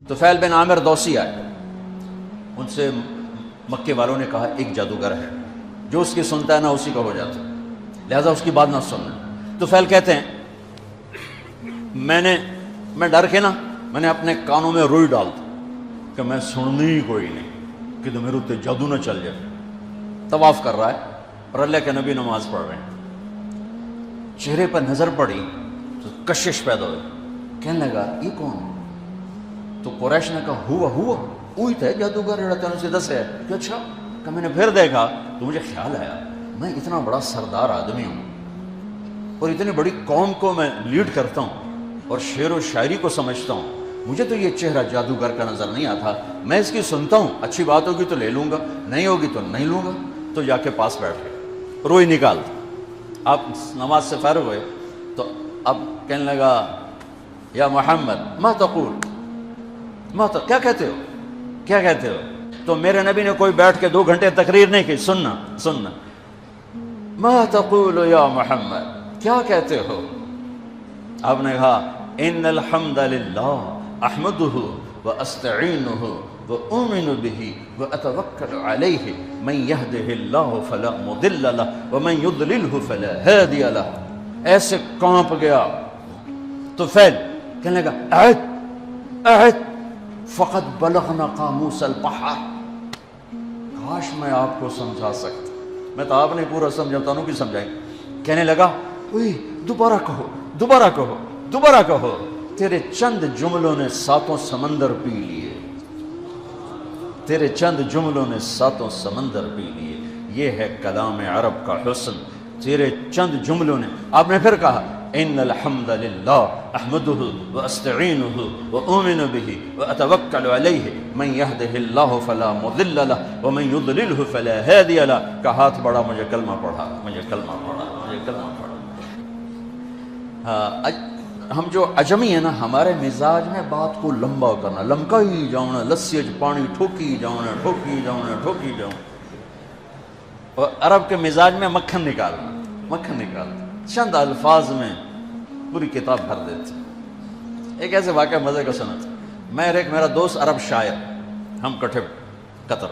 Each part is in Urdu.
طفیل بن عامر دوسی آئے، ان سے مکے والوں نے کہا ایک جادوگر ہے جو اس کی سنتا ہے نا اسی کا ہو جاتا ہے، لہذا اس کی بات نہ سننا۔ طفیل کہتے ہیں میں ڈر کے نا میں نے اپنے کانوں میں روئی ڈال دی کہ میں سننی ہی کوئی نہیں کہ تو میرے اتنے جادو نہ چل جائے۔ طواف کر رہا ہے اور اللہ کے نبی نماز پڑھ رہے ہیں، چہرے پر نظر پڑی تو کشش پیدا ہوئی، کہنے لگا یہ کون؟ تو قریش نے کہا ہوا وہی تھا جادوگر جڑا تینوں سے دس ہے کہ اچھا کہ میں نے پھر دیکھا تو مجھے خیال آیا میں اتنا بڑا سردار آدمی ہوں اور اتنی بڑی قوم کو میں لیڈ کرتا ہوں اور شعر و شاعری کو سمجھتا ہوں، مجھے تو یہ چہرہ جادوگر کا نظر نہیں آتا، میں اس کی سنتا ہوں، اچھی بات ہوگی تو لے لوں گا، نہیں ہوگی تو نہیں لوں گا۔ تو جا کے پاس بیٹھ گئے، روئی نکال دی۔ آپ نماز سے فارغ ہوئے تو اب کہنے لگا یا محمد ما تقول، کیا کہتے ہو؟ تو میرے نبی نے کوئی بیٹھ کے 2 گھنٹے تقریر نہیں کی، سننا ما تقول یا محمد، کیا کہتے ہو؟ آپ نے کہا ان الحمد للہ احمدہ واستعینہ وأؤمن به وأتوکل علیہ من یہدہ اللہ فلا مضل لہ ومن یضللہ فلا ہادی لہ۔ ایسے کانپ گیا طفیل، کہنے لگا اعد فقد بلغنا قاموس البحر۔ کاش میں آپ کو سمجھا سکتا، میں تو آپ نے پورا سمجھاتا ہوں کہ سمجھائیں۔ کہنے لگا دوبارہ کہو، تیرے چند جملوں نے 7 سمندر پی لیے، تیرے چند جملوں نے 7 سمندر پی لیے۔ یہ ہے کلام عرب کا حسن، تیرے چند جملوں نے۔ آپ نے پھر کہا ان الحمد للہ احمدہ واستعینہ واؤمن بہ واتوکل علیہ من یہدہ اللہ فلا مضل لہ ومن یضللہ فلا ہادی لہ۔ کا ہاتھ بڑھا، مجھے کلمہ پڑھا۔ ہم جو عجمی ہیں نا، ہمارے مزاج میں بات کو لمبا کرنا، لمکائی جاؤنا، لسی پانی ٹھوکی جاؤنا۔ اور عرب کے مزاج میں مکھن نکالنا، چند الفاظ میں پوری کتاب بھر دیتے۔ ایک ایسے واقعہ مزے کا سنا تھا، میرا دوست عرب شاعر، ہم کٹھے قطر،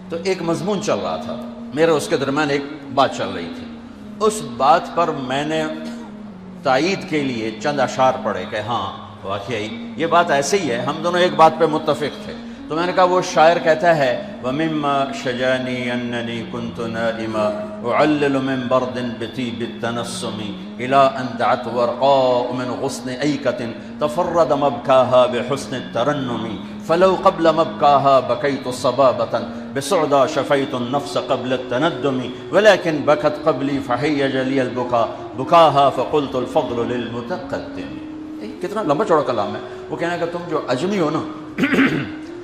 تو ایک مضمون چل رہا تھا، میرے اس کے درمیان ایک بات چل رہی تھی، اس بات پر میں نے تائید کے لیے چند اشعار پڑھے کہ ہاں واقعی یہ بات ایسے ہی ہے، ہم دونوں ایک بات پہ متفق تھے۔ تو میں نے کہا وہ شاعر کہتا ہے وَمِمَّا شَجَانِي أَنَّنِي كُنْتُ نَائِمًا أُعَلِّلُ مِنْ بَرْدٍ بِطِيبِ التَّنَسُّمِ إِلَىٰ أَنْ دَعَتْ وَرْقَاءُ مِنْ غُصْنِ أَيْكَةٍ تَفَرَّدَ مَبْكَاهَا بِحُسْنِ التَّرَنُّمِ فَلَوْ قَبْلَ مَبْكَاهَا بَكَيْتُ صَبَابَةً بِسُعْدَى شَفَيْتُ النَّفْسَ قَبْلَ التَّنَدُّمِ وَلَكِنْ بَكَتْ قَبْلِي فَهَيَّجَ لِيَ الْبُكَاءُ بُكَاهَا فَقُلْتُ الْفَضْلُ لِلْمُتَقَدِّمِ۔ کتنا لمبا چوڑا کلام ہے۔ وہ کہنا کہ تم جو عجمی ہو نا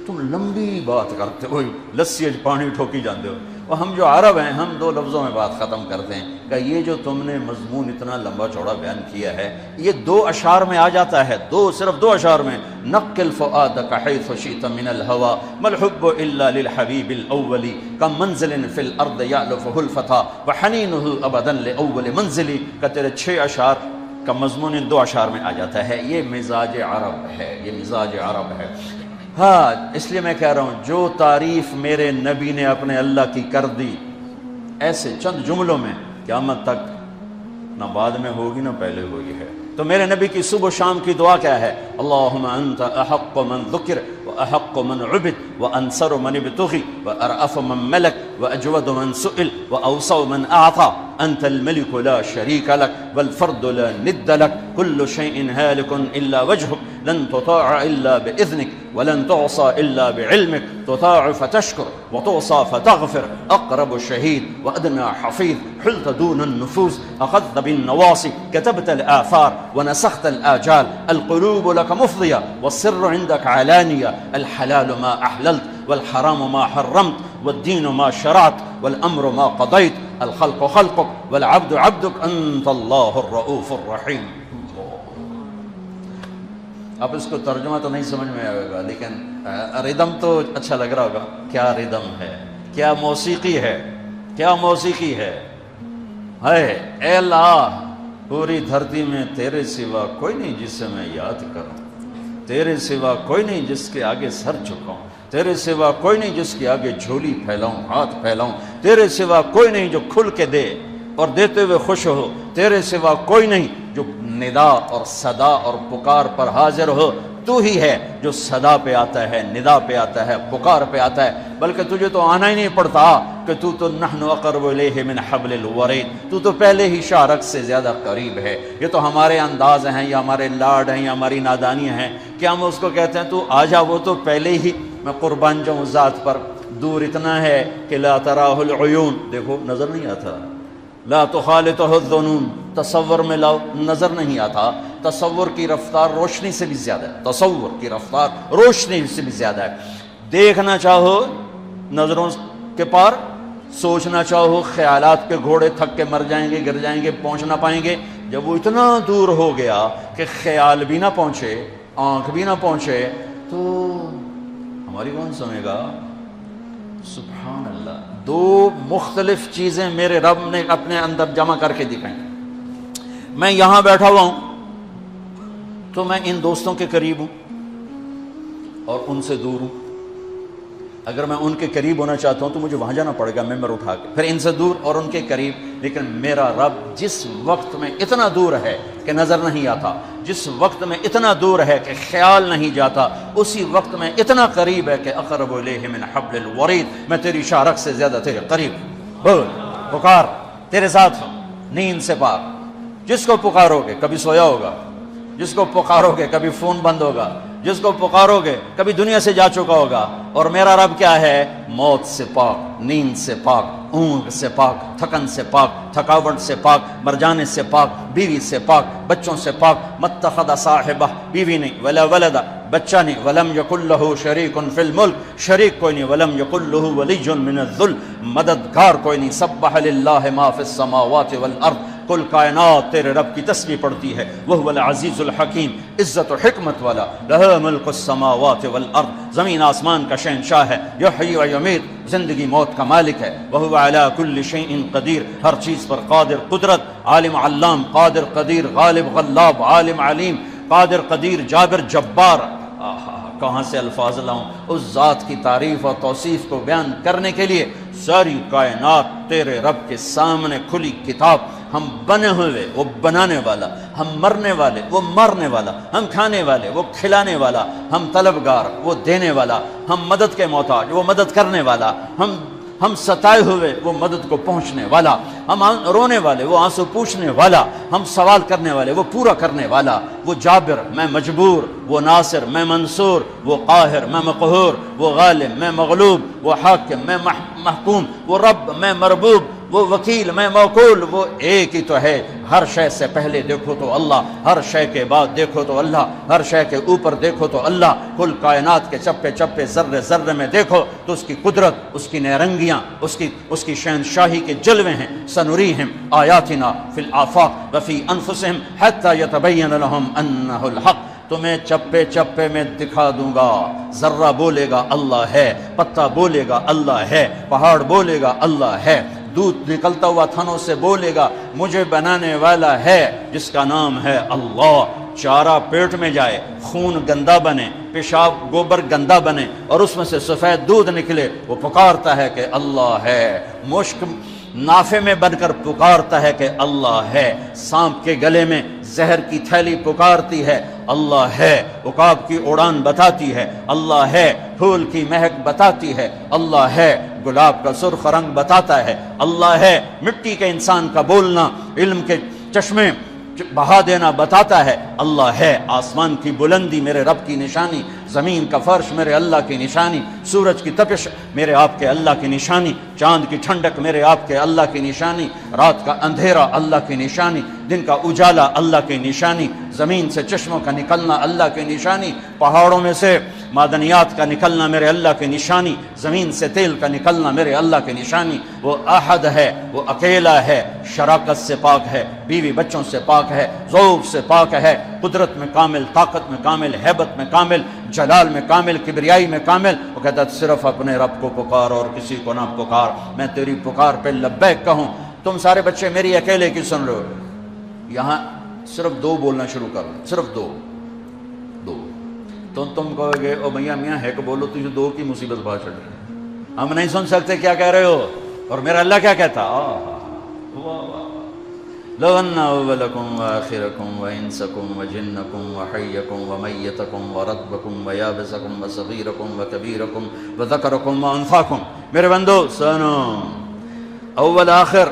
تم لمبی بات کرتے ہو، لسی پانی ٹھوکی جانتے ہو، اور ہم جو عرب ہیں ہم 2 لفظوں میں بات ختم کرتے ہیں کہ یہ جو تم نے مضمون اتنا لمبا چوڑا بیان کیا ہے یہ 2 اشعار میں آ جاتا ہے، صرف 2 اشعار میں۔ نقل فؤادک حیث شئت من الہوى ما الحب الا للحبیب الاول کم منزل فی الارض یألفہ الفتى وحنینہ ابدا لأول منزل۔ کہ تیرے 6 اشعار کا مضمون ان 2 اشعار میں آ جاتا ہے۔ یہ مزاج عرب ہے، ہاں اس لیے میں کہہ رہا ہوں جو تعریف میرے نبی نے اپنے اللہ کی کر دی ایسے چند جملوں میں، قیامت تک نہ بعد میں ہوگی نہ پہلے ہوئی ہے۔ تو میرے نبی کی صبح و شام کی دعا کیا ہے؟ اللہم انت احق من ذکر واحق من عبد وانصر من ابتغی وارأف من ملک واجود من سئل واوسع من اعطى انت الملك لا شريك لك والفرد لا ند لك كل شيء هالك الا وجهك لن تطاع الا باذنك ولن تعصى الا بعلمك تطاع فتشكر وتعصى فتغفر اقرب شهيد وادنى حفيظ حلت دون النفوس اخذت بالنواصي كتبت الاثار ونسخت الاجال القلوب لك مفضيه والسر عندك علانيه الحلال ما احللت والحرام ما حرمت والدين ما شرعت والامر ما قضيت الخلق خلقك والعبد عبدك انت الله الرؤوف الرحيم۔ اب اس کو ترجمہ تو نہیں سمجھ میں آئے گا لیکن ردم تو اچھا لگ رہا ہوگا۔ کیا ردم ہے، کیا موسیقی ہے، اے اللہ پوری دھرتی میں تیرے سوا کوئی نہیں جسے میں یاد کروں، تیرے سوا کوئی نہیں جس کے آگے سر جھکاؤں، تیرے سوا کوئی نہیں جس کے آگے جھولی پھیلاؤں، ہاتھ پھیلاؤں، تیرے سوا کوئی نہیں جو کھل کے دے اور دیتے ہوئے خوش ہو، تیرے سوا کوئی نہیں جو ندا اور صدا اور پکار پر حاضر ہو۔ تو ہی ہے جو صدا پہ آتا ہے، ندا پہ آتا ہے، پکار پہ آتا ہے، بلکہ تجھے تو آنا ہی نہیں پڑتا کہ تو نحن اقرب الیہ من حبل الورید، تو پہلے ہی شارک سے زیادہ قریب ہے۔ یہ تو ہمارے انداز ہیں یا ہمارے لاڈ ہیں یا ہماری نادانیاں ہیں کہ ہم اس کو کہتے ہیں تو آ جا، وہ تو پہلے ہی میں قربان جاؤں ذات پر، دور اتنا ہے کہ لا تراہ العیون، دیکھو نظر نہیں آتا، لا تخالطہ الظنون، تصور میں لاؤ نظر نہیں آتا، تصور کی رفتار روشنی سے بھی زیادہ ہے، تصور کی رفتار روشنی سے بھی زیادہ ہے۔ دیکھنا چاہو نظروں کے پار، سوچنا چاہو خیالات کے گھوڑے تھک کے مر جائیں گے، گر جائیں گے، پہنچ نہ پائیں گے۔ جب وہ اتنا دور ہو گیا کہ خیال بھی نہ پہنچے، آنکھ بھی نہ پہنچے، تو ہماری کون سنے گا؟ سبحان اللہ۔ دو مختلف چیزیں میرے رب نے اپنے اندر جمع کر کے دکھائیں۔ میں یہاں بیٹھا ہوا ہوں تو میں ان دوستوں کے قریب ہوں اور ان سے دور ہوں۔ اگر میں ان کے قریب ہونا چاہتا ہوں تو مجھے وہاں جانا پڑے گا ممبر اٹھا کے، پھر ان سے دور اور ان کے قریب۔ لیکن میرا رب جس وقت میں اتنا دور ہے کہ نظر نہیں آتا، جس وقت میں اتنا دور ہے کہ خیال نہیں جاتا، اسی وقت میں اتنا قریب ہے کہ اقرب الیہ من حبل الورید، میں تیری شارک سے زیادہ تیرے قریب۔ بول، پکار، تیرے ساتھ ہوں، نیند سے پاک۔ جس کو پکارو گے کبھی سویا ہوگا، جس کو پکارو گے کبھی فون بند ہوگا، جس کو پکارو گے کبھی دنیا سے جا چکا ہوگا۔ اور میرا رب کیا ہے؟ موت سے پاک، نیند سے پاک، اونگ سے پاک، تھکن سے پاک، تھکاوٹ سے پاک، مر جانے سے پاک، بیوی سے پاک، بچوں سے پاک۔ متخذ صاحبہ، بیوی نہیں، ولا ولد، بچہ نہیں، ولم یکن لہ شریک فی الملک، شریک کوئی نہیں، ولم یکن لہ ولی من الذل، مددگار کوئی نہیں۔ سبح للہ ما فی السماوات والارض، کل کائنات تیرے رب کی تسبیح پڑھتی ہے۔ وہو العزیز الحکیم، عزت و حکمت والا۔ لہ ملک السماوات والارض، زمین آسمان کا شہنشاہ ہے۔ یحیی و یمیت، زندگی موت کا مالک ہے۔ وہو علی کل شیء قدیر، ہر چیز پر قادر، قدرت، عالم علام، قادر قدیر، غالب غلاب، عالم علیم، قادر قدیر، جابر جبار۔ کہاں سے الفاظ لاؤں اس ذات کی تعریف اور توصیف کو بیان کرنے کے لیے؟ ساری کائنات تیرے رب کے سامنے کھلی کتاب۔ ہم بنے ہوئے، وہ بنانے والا، ہم مرنے والے، وہ مرنے والا، ہم کھانے والے، وہ کھلانے والا، ہم طلبگار، وہ دینے والا، ہم مدد کے محتاج، وہ مدد کرنے والا، ہم ستائے ہوئے، وہ مدد کو پہنچنے والا، ہم رونے والے، وہ آنسو پوچھنے والا، ہم سوال کرنے والے، وہ پورا کرنے والا، وہ جابر، میں مجبور، وہ ناصر، میں منصور، وہ قاہر، میں مقہور، وہ غالب، میں مغلوب، وہ حاکم، میں محکوم، وہ رب، میں مربوب، وہ وکیل، میں موکول۔ وہ ایک ہی تو ہے۔ ہر شے سے پہلے دیکھو تو اللہ، ہر شے کے بعد دیکھو تو اللہ، ہر شے کے اوپر دیکھو تو اللہ، کل کائنات کے چپے چپے، ذرے ذرے میں دیکھو تو اس کی قدرت، اس کی نیرنگیاں، اس کی شہنشاہی کے جلوے ہیں۔ سنریہم آیاتنا فی الآفاق وفی انفسہم حتی یتبین لہم انہ الحق، تمہیں چپے چپے میں دکھا دوں گا۔ ذرہ بولے گا اللہ ہے، پتا بولے گا اللہ ہے، پہاڑ بولے گا اللہ ہے، دودھ نکلتا ہوا تھنوں سے بولے گا مجھے بنانے والا ہے جس کا نام ہے اللہ۔ چارہ پیٹ میں جائے، خون گندا بنے، پیشاب گوبر گندا بنے اور اس میں سے سفید دودھ نکلے، وہ پکارتا ہے کہ اللہ ہے۔ مشک نافے میں بن کر پکارتا ہے کہ اللہ ہے۔ سانپ کے گلے میں زہر کی تھیلی پکارتی ہے، اللہ ہے۔ عقاب کی اڑان بتاتی ہے، اللہ ہے۔ پھول کی مہک بتاتی ہے، اللہ ہے۔ گلاب کا سرخ رنگ بتاتا ہے، اللہ ہے۔ مٹی کے انسان کا بولنا، علم کے چشمے بہا دینا بتاتا ہے، اللہ ہے۔ آسمان کی بلندی میرے رب کی نشانی، زمین کا فرش میرے اللہ کی نشانی، سورج کی تپش میرے آپ کے اللہ کی نشانی، چاند کی ٹھنڈک میرے آپ کے اللہ کی نشانی، رات کا اندھیرا اللہ کی نشانی، دن کا اجالا اللہ کی نشانی، زمین سے چشموں کا نکلنا اللہ کی نشانی، پہاڑوں میں سے معدنیات کا نکلنا میرے اللہ کی نشانی، زمین سے تیل کا نکلنا میرے اللہ کی نشانی۔ وہ احد ہے، وہ اکیلا ہے، شراکت سے پاک ہے، بیوی بچوں سے پاک ہے، ذوق سے پاک ہے، قدرت میں کامل، طاقت میں کامل، ہیبت میں کامل، جلال میں کامل، کبریائی میں کامل۔ وہ کہتا ہے صرف اپنے رب کو پکار اور کسی کو نہ پکار، میں تیری پکار پہ لبیک کہوں۔ تم سارے بچے میری اکیلے کی سن رہے ہو، یہاں صرف دو بولنا شروع کر دیں، صرف دو۔ تو تم کہو گے او میاں میاں ہے کہ بولو تجھے دو کی مصیبت بات چڑھ رہی ہے، ہم نہیں سن سکتے کیا کہہ رہے ہو، اور میرا اللہ کیا کہتا، لو ان اولکم وآخرکم وانسکم وجنکم وحیکم ومیتکم ورطبکم ویابسکم وصغیرکم وکبیرکم وذکرکم وانثاکم، میرے بندو سنو، اول آخر،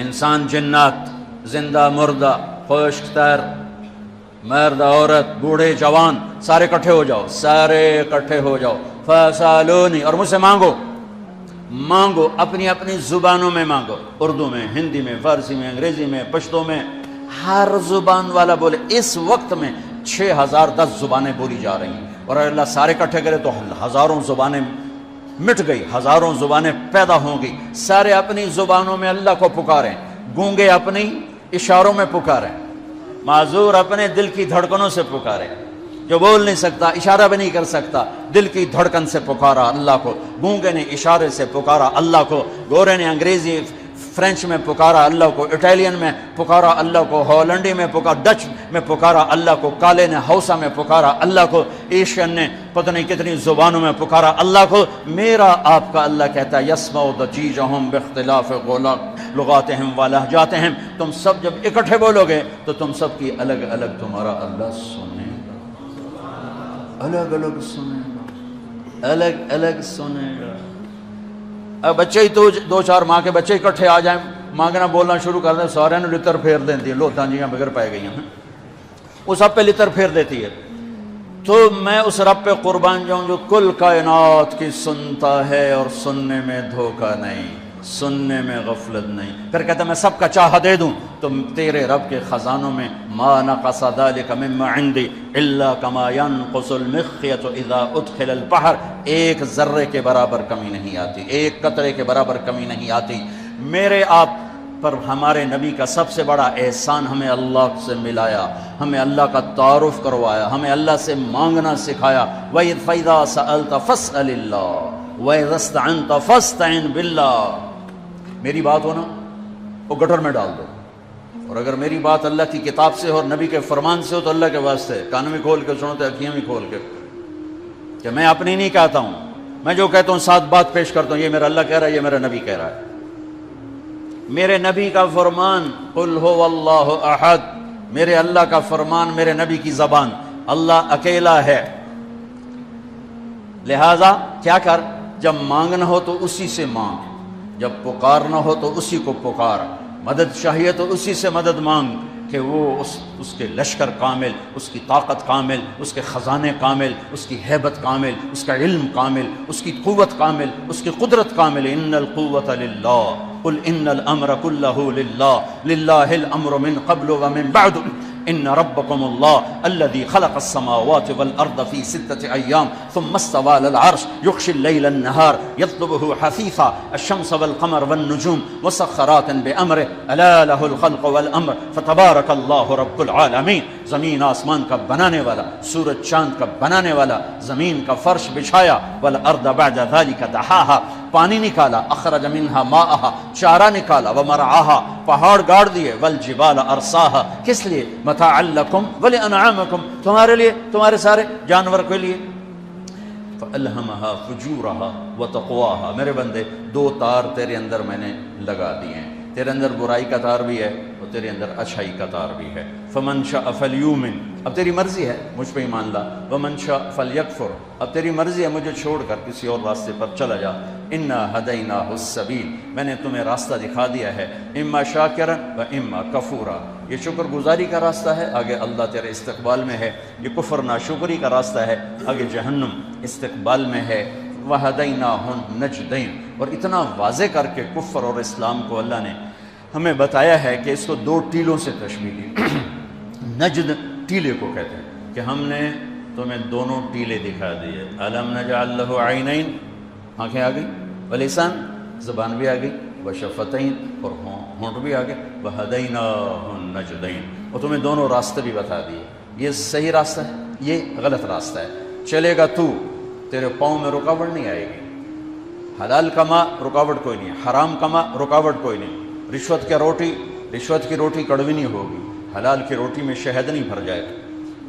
انسان جنات، زندہ مردہ، خشک تر، مرد عورت، بوڑھے جوان، سارے اکٹھے ہو جاؤ، سارے اکٹھے ہو جاؤ، فسالونی، اور مجھ سے مانگو، مانگو، اپنی اپنی زبانوں میں مانگو، اردو میں، ہندی میں، فارسی میں، انگریزی میں، پشتو میں، ہر زبان والا بولے۔ اس وقت میں 6010 زبانیں بولی جا رہی ہیں، اور اللہ سارے اکٹھے کرے تو ہزاروں زبانیں مٹ گئی، ہزاروں زبانیں پیدا ہوں گی۔ سارے اپنی زبانوں میں اللہ کو پکاریں، گونگے اپنی اشاروں میں پکاریں، معذور اپنے دل کی دھڑکنوں سے پکاریں، جو بول نہیں سکتا، اشارہ بھی نہیں کر سکتا، دل کی دھڑکن سے پکارا اللہ کو، گونگے نے اشارے سے پکارا اللہ کو، گورے نے انگریزی فرینچ میں پکارا اللہ کو، اٹالین میں پکارا اللہ کو، ہالینڈی میں پکارا، ڈچ میں پکارا اللہ کو، کالے نے ہausa میں پکارا اللہ کو، ایشین نے پتہ نہیں کتنی زبانوں میں پکارا اللہ کو۔ میرا آپ کا اللہ کہتا ہے یسمع ضجیجہم باختلاف لغاتہم ولہجاتہم، تم سب جب اکٹھے بولو گے تو تم سب کی الگ الگ تمہارا اللہ سنے گا، الگ الگ سنے گا، الگ الگ سنے گا۔ اب بچے ہی تو دو چار ماں کے بچے اکٹھے آ جائیں، مانگنا بولنا شروع کر دیں، سارے نے لتر پھیر دیتی ہے، لو دانجیاں بغیر پائے گئی ہیں، وہ سب پہ لتر پھیر دیتی ہے۔ تو میں اس رب پہ قربان جاؤں جو کل کائنات کی سنتا ہے اور سننے میں دھوکہ نہیں، سننے میں غفلت نہیں۔ پھر کہتا میں سب کا چاہا دے دوں تو تیرے رب کے خزانوں میں ما نقص ذلك مما عندي الا كما ينقص المخيط اذا ادخل البحر، ایک ذرے کے برابر کمی نہیں آتی، ایک قطرے کے برابر کمی نہیں آتی۔ میرے آپ پر ہمارے نبی کا سب سے بڑا احسان ہمیں اللہ سے ملایا، ہمیں اللہ کا تعارف کروایا، ہمیں اللہ سے مانگنا سکھایا۔ وَإِذْ فَإِذَا سَأَلْتَ فَاسْأَلِ اللَّهَ وَإِذَا اسْتَعَنْتَ فَاسْتَعِنْ بِاللَّهِ۔ میری بات ہو نا وہ گٹر میں ڈال دو، اور اگر میری بات اللہ کی کتاب سے ہو اور نبی کے فرمان سے ہو تو اللہ کے واسطے کان میں کھول کے سنو تو اکھیاں بھی کھول کے، کہ میں اپنی نہیں کہتا ہوں، میں جو کہتا ہوں ساتھ بات پیش کرتا ہوں، یہ میرا اللہ کہہ رہا ہے، یہ میرا نبی کہہ رہا ہے۔ میرے نبی کا فرمان قل هو اللہ احد، میرے اللہ کا فرمان، میرے نبی کی زبان، اللہ اکیلا ہے۔ لہذا کیا کر، جب مانگنا ہو تو اسی سے مانگ، جب پکارنا ہو تو اسی کو پکار، مدد چاہیے تو اسی سے مدد مانگ کہ وہ اس کے لشکر کامل، اس کی طاقت کامل، اس کے خزانے کامل، اس کی ہیبت کامل، اس کا علم کامل، اس کی قوت کامل، اس کی قدرت کامل۔ ان القوت للہ قل ان الامر کلہ للہ للہ الامر من قبل ومن بعد ان ربکم اللہ الذی خلق السماوات والارض فی 6 ایام ثم استوى على العرش یغشی اللیل النہار یطلبه حثیثا الشمس والقمر والنجوم مسخرات بامرہ الا له الخلق والامر فتبارک اللہ رب العالمین۔ زمین آسمان کا بنانے والا، سورج چاند کا بنانے والا، زمین کا فرش بچھایا، والارض بعد ذلك دحاها، پانی نکالا، اخرج منها ماءها، چارہ نکالا، ومرعاها، پہاڑ گاڑ دیے، والجبال ارساها، کس لیے؟ متاعا لکم ولانعامکم، تمہارے لیے، تمہارے سارے جانور کے لیے۔ فالہمها فجورها وتقواها، میرے بندے دو تار تیرے اندر میں نے لگا دیے ہیں، تیرے اندر برائی کا تار بھی ہے اور تیرے اندر اچھائی کا تار بھی ہے۔ فمن شاء فلیؤمن، اب تیری مرضی ہے مجھ پہ ایمان لا، ومن شاء فلیکفر، اب تیری مرضی ہے مجھے چھوڑ کر کسی اور راستے پر چلا جا۔ انا ہدیناہ السبیل، میں نے تمہیں راستہ دکھا دیا ہے، اما شاکرا و اما کفورا، یہ شکر گزاری کا راستہ ہے، آگے اللہ تیرے استقبال میں ہے، یہ کفر ناشکری کا راستہ ہے، آگے جہنم استقبال میں ہے۔ وہدیناہ النجدین، اور اتنا واضح کر کے کفر اور اسلام کو اللہ نے ہمیں بتایا ہے کہ اس کو دو ٹیلوں سے تشبیہ دی۔ نجد ٹیلے کو کہتے ہیں کہ ہم نے تمہیں دونوں ٹیلے دکھا دیے، الم نجعل لہ عینین، آنکھیں آ گئی، ولسان، زبان بھی آ گئی، وشفتین، اور ہونٹ بھی آ گئے، وہدیناہ النجدین، اور تمہیں دونوں راستے بھی بتا دیے، یہ صحیح راستہ ہے، یہ غلط راستہ ہے، چلے گا تو، تیرے پاؤں میں رکاوٹ نہیں آئے گی، حلال کما رکاوٹ کوئی نہیں، حرام کما رکاوٹ کوئی نہیں، رشوت کی روٹی کڑوی نہیں ہوگی، حلال کی روٹی میں شہد نہیں بھر جائے گا،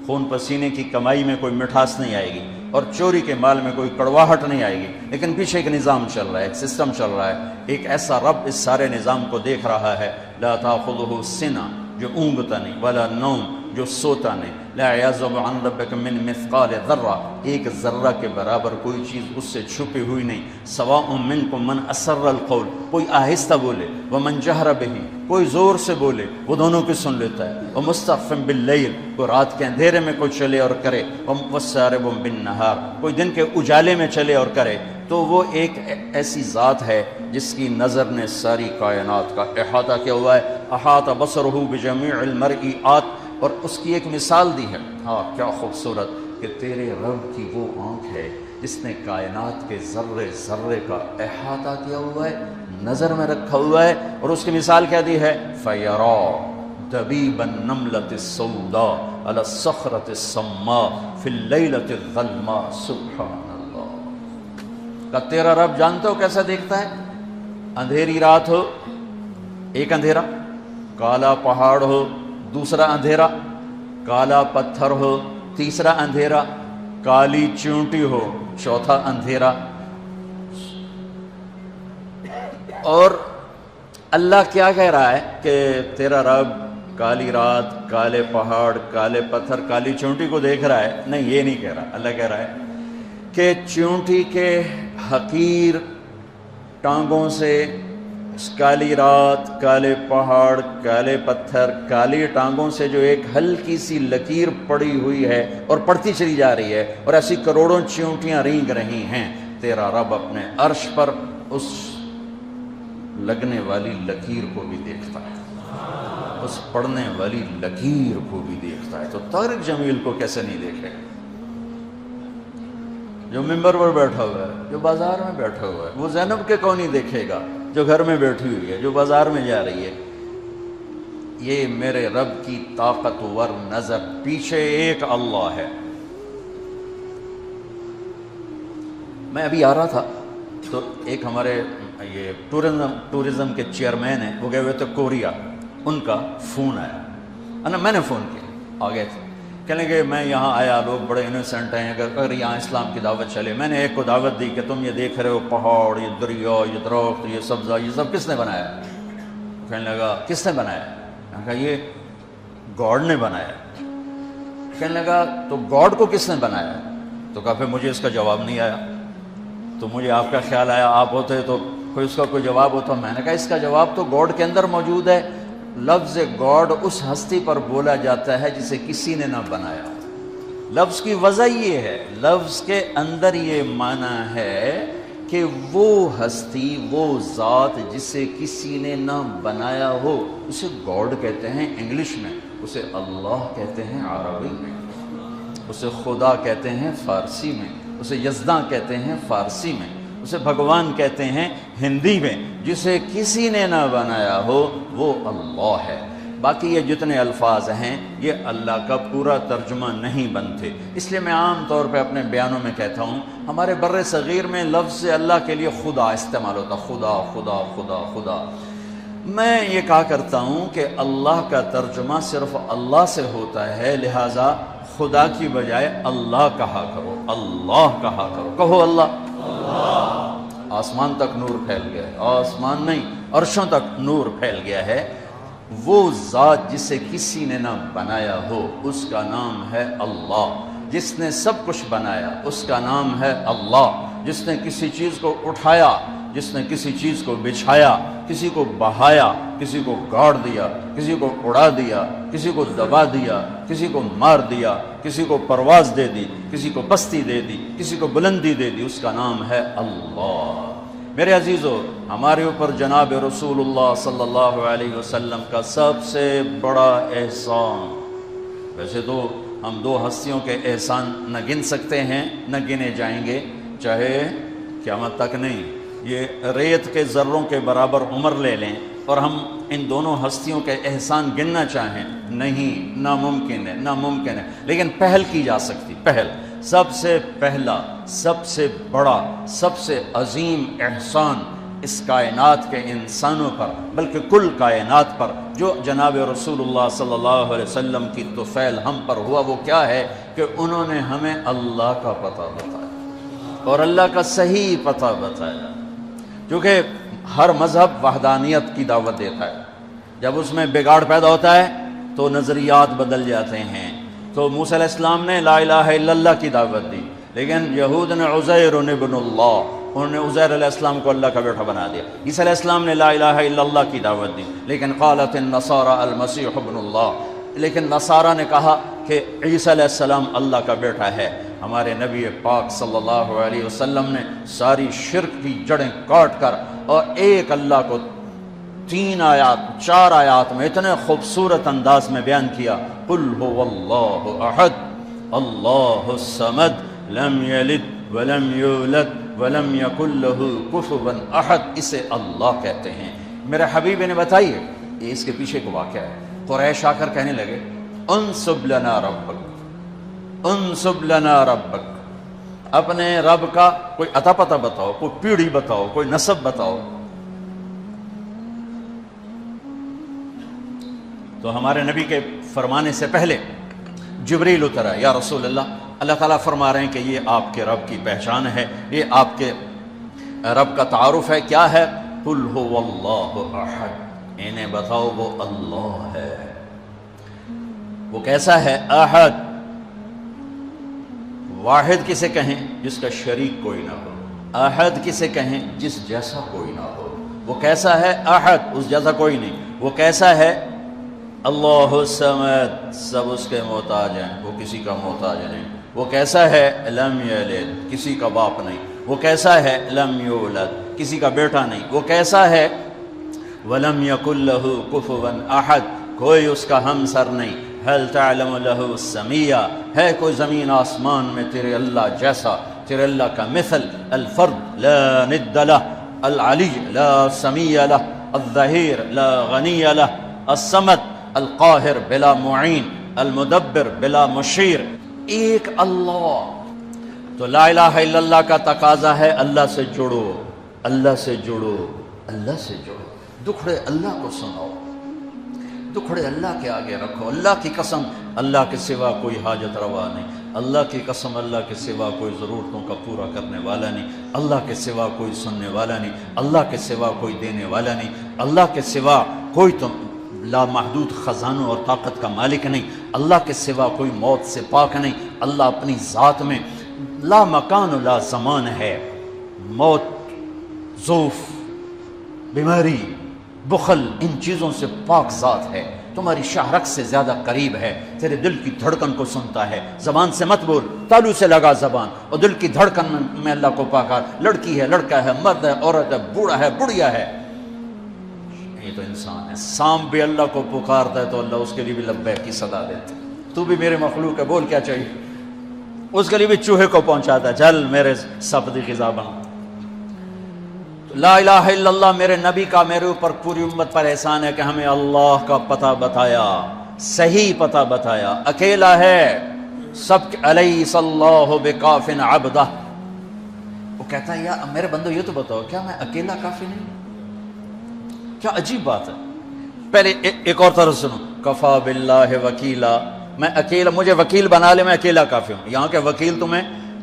خون پسینے کی کمائی میں کوئی مٹھاس نہیں آئے گی اور چوری کے مال میں کوئی کڑواہٹ نہیں آئے گی، لیکن پیچھے ایک نظام چل رہا ہے، ایک سسٹم چل رہا ہے، ایک ایسا رب اس سارے نظام کو دیکھ رہا ہے۔ لا تاخذہ سنہ، جو اونگتا نہیں، ولا نوم، جو سوتا نہیں، لا یعزب عن ربک من مثقال ذرہ، ایک ذرہ کے برابر کوئی چیز اس سے چھپی ہوئی نہیں۔ سواء منکم من اسر القول، کوئی آہستہ بولے، ومن جہر بہ، کوئی زور سے بولے، وہ دونوں کی سن لیتا ہے۔ ومستخف باللیل، کوئی رات کے اندھیرے میں کوئی چلے اور کرے، وسارب بالنہار، کوئی دن کے اجالے میں چلے اور کرے۔ تو وہ ایک ایسی ذات ہے جس کی نظر نے ساری کائنات کا احاطہ کیا ہوا ہے۔ احاط بصرہ بجمیع المرئیات، اور اس کی ایک مثال دی ہے۔ ہاں کیا خوبصورت کہ تیرے رب کی وہ آنکھ ہے جس نے کائنات کے ذرے ذرے کا احاطہ کیا ہوا ہے، نظر میں رکھا ہوا ہے، اور اس کی مثال کیا دی ہے؟ فَيَرَى دَبِيبَ النَّمْلَةِ السَّوْدَاء عَلَى الصَّخْرَةِ الصَّمَّاءِ فِي اللَّيْلَةِ الظَّلْمَاءِ سبحان اللہ۔ کہ تیرا رب جانتے ہو کیسا دیکھتا ہے؟ اندھیری رات ہو، ایک اندھیرا، کالا پہاڑ ہو، دوسرا اندھیرا، کالا پتھر ہو، تیسرا اندھیرا، کالی چونٹی ہو، چوتھا اندھیرا۔ اور اللہ کیا کہہ رہا ہے کہ تیرا رب کالی رات، کالے پہاڑ، کالے پتھر، کالی چونٹی کو دیکھ رہا ہے؟ نہیں، یہ نہیں کہہ رہا۔ اللہ کہہ رہا ہے کہ چونٹی کے حقیر ٹانگوں سے، کالی رات، کالے پہاڑ، کالے پتھر، کالی ٹانگوں سے جو ایک ہلکی سی لکیر پڑی ہوئی ہے اور پڑتی چلی جا رہی ہے، اور ایسی کروڑوں چیونٹیاں رینگ رہی ہیں، تیرا رب اپنے عرش پر اس لگنے والی لکیر کو بھی دیکھتا ہے، اس پڑنے والی لکیر کو بھی دیکھتا ہے۔ تو طارق جمیل کو کیسے نہیں دیکھے؟ جو ممبر پر بیٹھا ہوا ہے، جو بازار میں بیٹھا ہوا ہے، وہ زینب کے کو نہیں دیکھے گا جو گھر میں بیٹھی ہوئی ہے، جو بازار میں جا رہی ہے۔ یہ میرے رب کی طاقتور نظر، پیچھے ایک اللہ ہے۔ میں ابھی آ رہا تھا تو ایک ہمارے یہ ٹورزم کے چیئرمین ہیں، وہ گئے ہوئے تھے کوریا، ان کا فون آیا، میں نے فون کیا، آ گئے تھے، کہنے لگے میں یہاں آیا، لوگ بڑے انوسنٹ ہیں، اگر یہاں اسلام کی دعوت چلے۔ میں نے ایک کو دعوت دی کہ تم یہ دیکھ رہے ہو پہاڑ، یہ دریا، یہ درخت، یہ سبزہ، یہ سب کس نے بنایا؟ کہنے لگا کس نے بنایا؟ میں نے کہا یہ گاڈ نے بنایا۔ کہنے لگا تو گاڈ کو کس نے بنایا؟ تو کہا پھر مجھے اس کا جواب نہیں آیا، تو مجھے آپ کا خیال آیا آپ ہوتے تو کوئی اس کا کوئی جواب ہوتا۔ میں نے کہا اس کا جواب تو گاڈ کے اندر موجود ہے۔ لفظ گاڈ اس ہستی پر بولا جاتا ہے جسے کسی نے نہ بنایا۔ لفظ کی وجہ یہ ہے، لفظ کے اندر یہ معنی ہے کہ وہ ہستی، وہ ذات جسے کسی نے نہ بنایا ہو، اسے گاڈ کہتے ہیں انگلش میں، اسے اللہ کہتے ہیں عربی میں، اسے خدا کہتے ہیں فارسی میں، اسے یزداں کہتے ہیں فارسی میں، اسے بھگوان کہتے ہیں ہندی میں۔ جسے کسی نے نہ بنایا ہو وہ اللہ ہے۔ باقی یہ جتنے الفاظ ہیں یہ اللہ کا پورا ترجمہ نہیں بنتے، اس لیے میں عام طور پہ اپنے بیانوں میں کہتا ہوں، ہمارے بر صغیر میں لفظ اللہ کے لیے خدا استعمال ہوتا، خدا خدا خدا خدا۔ میں یہ کہا کرتا ہوں کہ اللہ کا ترجمہ صرف اللہ سے ہوتا ہے، لہٰذا خدا کی بجائے اللہ کہا کرو، اللہ کہا کرو، کہو اللہ۔ آسمان تک نور پھیل گیا ہے، آسمان نہیں عرشوں تک نور پھیل گیا ہے۔ وہ ذات جسے کسی نے نہ بنایا ہو اس کا نام ہے اللہ۔ جس نے سب کچھ بنایا اس کا نام ہے اللہ۔ جس نے کسی چیز کو اٹھایا، جس نے کسی چیز کو بچھایا، کسی کو بہایا، کسی کو گاڑ دیا، کسی کو اڑا دیا، کسی کو دبا دیا، کسی کو مار دیا، کسی کو پرواز دے دی، کسی کو پستی دے دی، کسی کو بلندی دے دی، اس کا نام ہے اللہ۔ میرے عزیزو، ہمارے اوپر جناب رسول اللہ صلی اللہ علیہ وسلم کا سب سے بڑا احسان، ویسے تو ہم دو ہستیوں کے احسان نہ گن سکتے ہیں، نہ گنے جائیں گے، چاہے قیامت تک نہیں، یہ ریت کے ذروں کے برابر عمر لے لیں اور ہم ان دونوں ہستیوں کے احسان گننا چاہیں، نہیں، ناممکن ہے، ناممکن ہے، لیکن پہل کی جا سکتی، پہل۔ سب سے پہلا، سب سے بڑا، سب سے عظیم احسان اس کائنات کے انسانوں پر بلکہ کل کائنات پر جو جناب رسول اللہ صلی اللہ علیہ وسلم کی طفیل ہم پر ہوا وہ کیا ہے کہ انہوں نے ہمیں اللہ کا پتہ بتایا اور اللہ کا صحیح پتہ بتایا. کیونکہ ہر مذہب وحدانیت کی دعوت دیتا ہے، جب اس میں بگاڑ پیدا ہوتا ہے تو نظریات بدل جاتے ہیں. تو موسیٰ علیہ السلام نے لا الہ الا اللہ کی دعوت دی، لیکن یہود نے عزیر ابن اللہ، انہوں نے عزیر علیہ السلام کو اللہ کا بیٹا بنا دیا. عیسیٰ علیہ السلام نے لا الہ الا اللہ کی دعوت دی، لیکن قالت النصارى المسیح ابن اللہ، لیکن نصارہ نے کہا کہ عیسیٰ علیہ السلام اللہ کا بیٹا ہے. ہمارے نبی پاک صلی اللہ علیہ وسلم نے ساری شرک کی جڑیں کاٹ کر اور ایک اللہ کو 3 آیات 4 آیات میں اتنے خوبصورت انداز میں بیان کیا. قل هو اللہ احد اللہ الصمد لم یلد ولم یولد ولم یکن له کفوا احد. اسے اللہ کہتے ہیں. میرے حبیب نے بتائیے یہ اس کے پیچھے کو واقعہ ہے. قریش آ کر کہنے لگے انصب لنا ربک انصب لنا ربک، اپنے رب کا کوئی عطا پتہ بتاؤ، کوئی پیڑھی بتاؤ، کوئی نسب بتاؤ. تو ہمارے نبی کے فرمانے سے پہلے جبریل اترا، یا رسول اللہ، اللہ تعالیٰ فرما رہے ہیں کہ یہ آپ کے رب کی پہچان ہے، یہ آپ کے رب کا تعارف ہے. کیا ہے؟ قل هو اللہ احد، انہیں بتاؤ وہ اللہ ہے. وہ کیسا ہے؟ احد، واحد کسے کہیں؟ جس کا شریک کوئی نہ ہو. احد کسے کہیں؟ جس جیسا کوئی نہ ہو. وہ کیسا ہے؟ احد، اس جیسا کوئی نہیں. وہ کیسا ہے؟ اللہ الصمد، سب اس کے محتاج ہیں، وہ کسی کا محتاج نہیں. وہ کیسا ہے؟ لم یلد، کسی کا باپ نہیں. وہ کیسا ہے؟ لم یولد، کسی کا بیٹا نہیں. وہ کیسا ہے؟ ولم یکن له کفوا احد، کوئی اس کا ہمسر نہیں. هل تعلم له السمیہ، ہے کوئی زمین آسمان میں تیرے اللہ جیسا، تیرے اللہ کا مثل؟ الفرد لا ند له، العلی لا سمیہ له، الظہیر لا غنی له، الصمد القاہر بلا معین، المدبر بلا مشیر. ایک اللہ. تو لا الہ الا اللہ کا تقاضا ہے اللہ سے جڑو، اللہ سے جڑو، اللہ سے جڑو. دکھڑے اللہ کو سناؤ، دکھڑے اللہ کے آگے رکھو. اللہ کی قسم اللہ کے سوا کوئی حاجت روا نہیں. اللہ کی قسم اللہ کے سوا کوئی ضرورتوں کا پورا کرنے والا نہیں. اللہ کے سوا کوئی سننے والا نہیں. اللہ کے سوا کوئی دینے والا نہیں. اللہ کے سوا کوئی تم لامحدود خزانوں اور طاقت کا مالک نہیں. اللہ کے سوا کوئی موت سے پاک نہیں. اللہ اپنی ذات میں لا مکان و لا زمان ہے. موت، ضعف، بیماری، بخل، ان چیزوں سے پاک ذات ہے. تمہاری شہرک سے زیادہ قریب ہے. تیرے دل کی دھڑکن کو سنتا ہے. زبان سے مت بول، تالو سے لگا زبان، اور دل کی دھڑکن میں اللہ کو پاکار. لڑکی ہے، لڑکا ہے، مرد ہے، عورت ہے، بوڑھا ہے، بڑھیا ہے. یہ تو انسان ہے. سانپ بھی اللہ کو پکارتا ہے تو اللہ اس کے لیے بھی لبیک کی صدا دیتا ہے. تو بھی میرے مخلوق ہے، بول کیا چاہیے. اس کے لیے بھی چوہے کو پہنچاتا ہے، چل میرے سپدی غذا بنا. لا الہ الا اللہ میرے نبی کا میرے اوپر پوری امت پر احسان ہے کہ ہمیں اللہ کا پتہ بتایا، صحیح پتہ بتایا. اکیلا ہے، سب الیس اللہ بکاف عبدہ. وہ کہتا ہے یا میرے بندو یہ تو بتاؤ کیا میں اکیلا کافی نہیں؟ کیا عجیب بات ہے. پہلے ایک اور طرف سنو، کفا باللہ وکیلا، میں اکیلا، مجھے وکیل بنا لے، میں اکیلا کافی ہوں. یہاں کے وکیل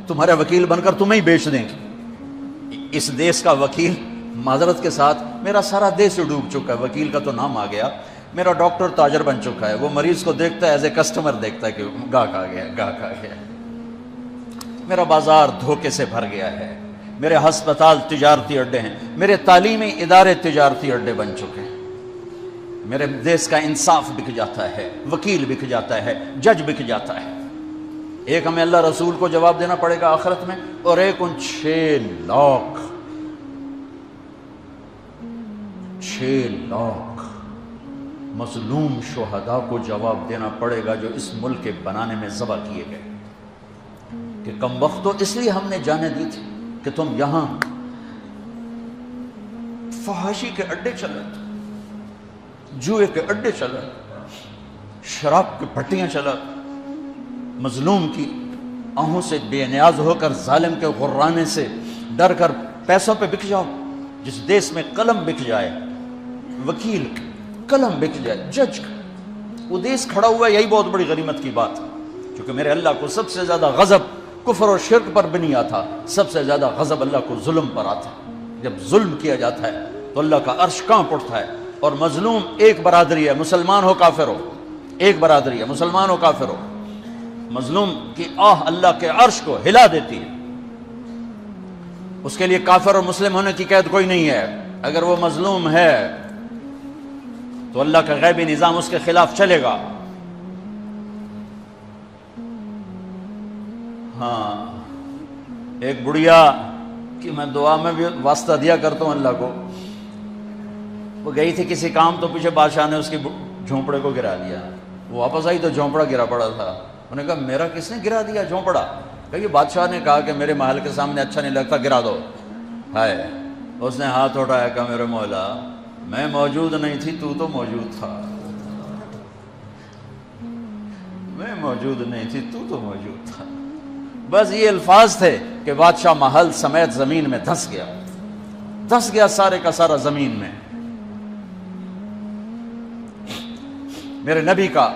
تمہارے وکیل بن کر تمہیں ہی بیچ دیں گے. اس دیس کا وکیل، معذرت کے ساتھ میرا سارا دیس ڈوب چکا ہے، وکیل کا تو نام آ گیا. میرا ڈاکٹر تاجر بن چکا ہے، وہ مریض کو دیکھتا ہے ایز اے کسٹمر، دیکھتا ہے کہ گاہک آ گیا، گاہک آ گیا. میرا بازار دھوکے سے بھر گیا ہے، میرے ہسپتال تجارتی اڈے ہیں، میرے تعلیمی ادارے تجارتی اڈے بن چکے ہیں. میرے دیس کا انصاف بک جاتا ہے، وکیل بک جاتا ہے، جج بک جاتا ہے. ایک ہمیں اللہ رسول کو جواب دینا پڑے گا آخرت میں، اور ایک ان 6 لاکھ مظلوم شہداء کو جواب دینا پڑے گا جو اس ملک کے بنانے میں ذبح کیے گئے. کہ کم وقت تو اس لیے ہم نے جانے دی تھی کہ تم یہاں فحاشی کے اڈے چلے، جوئے کے اڈے چلے، شراب کی پھٹیاں چلا، مظلوم کی آہوں سے بے نیاز ہو کر، ظالم کے غرانے سے ڈر کر پیسوں پہ بک جاؤ. جس دیس میں قلم بک جائے، وکیل قلم بک جائے، جج وہ دیس کھڑا ہوا ہے، یہی بہت بڑی غنیمت کی بات ہے، کیونکہ میرے اللہ کو سب سے زیادہ غضب کفر اور شرک پر بھی نہیں آتا، سب سے زیادہ غضب اللہ کو ظلم پر آتا ہے۔ جب ظلم کیا جاتا ہے تو اللہ کا عرش کانپ اٹھتا ہے، اور مظلوم ایک برادری ہے، مسلمان ہو کافر ہو، ایک برادری ہے، مسلمان ہو کافر ہو، مظلوم کی آہ اللہ کے عرش کو ہلا دیتی ہے۔ اس کے لیے کافر اور مسلم ہونے کی قید کوئی نہیں ہے، اگر وہ مظلوم ہے تو اللہ کا غیبی نظام اس کے خلاف چلے گا۔ ہاں، ایک بڑھیا کہ میں دعا میں بھی واسطہ دیا کرتا ہوں اللہ کو، وہ گئی تھی کسی کام، تو پیچھے بادشاہ نے اس کی جھونپڑے کو گرا دیا، وہ واپس آئی تو جھونپڑا گرا پڑا تھا، انہوں نے کہا میرا کس نے گرا دیا جھونپڑا؟ کہ یہ بادشاہ نے کہا کہ میرے محل کے سامنے اچھا نہیں لگتا، گرا دو۔ ہائے، اس نے ہاتھ اٹھایا کہ میرے مولا میں موجود نہیں تھی، تو موجود تھا، میں موجود نہیں تھی، تو موجود تھا۔ بس یہ الفاظ تھے کہ بادشاہ محل سمیت زمین میں دھس گیا سارے کا سارا زمین میں۔ میرے نبی کا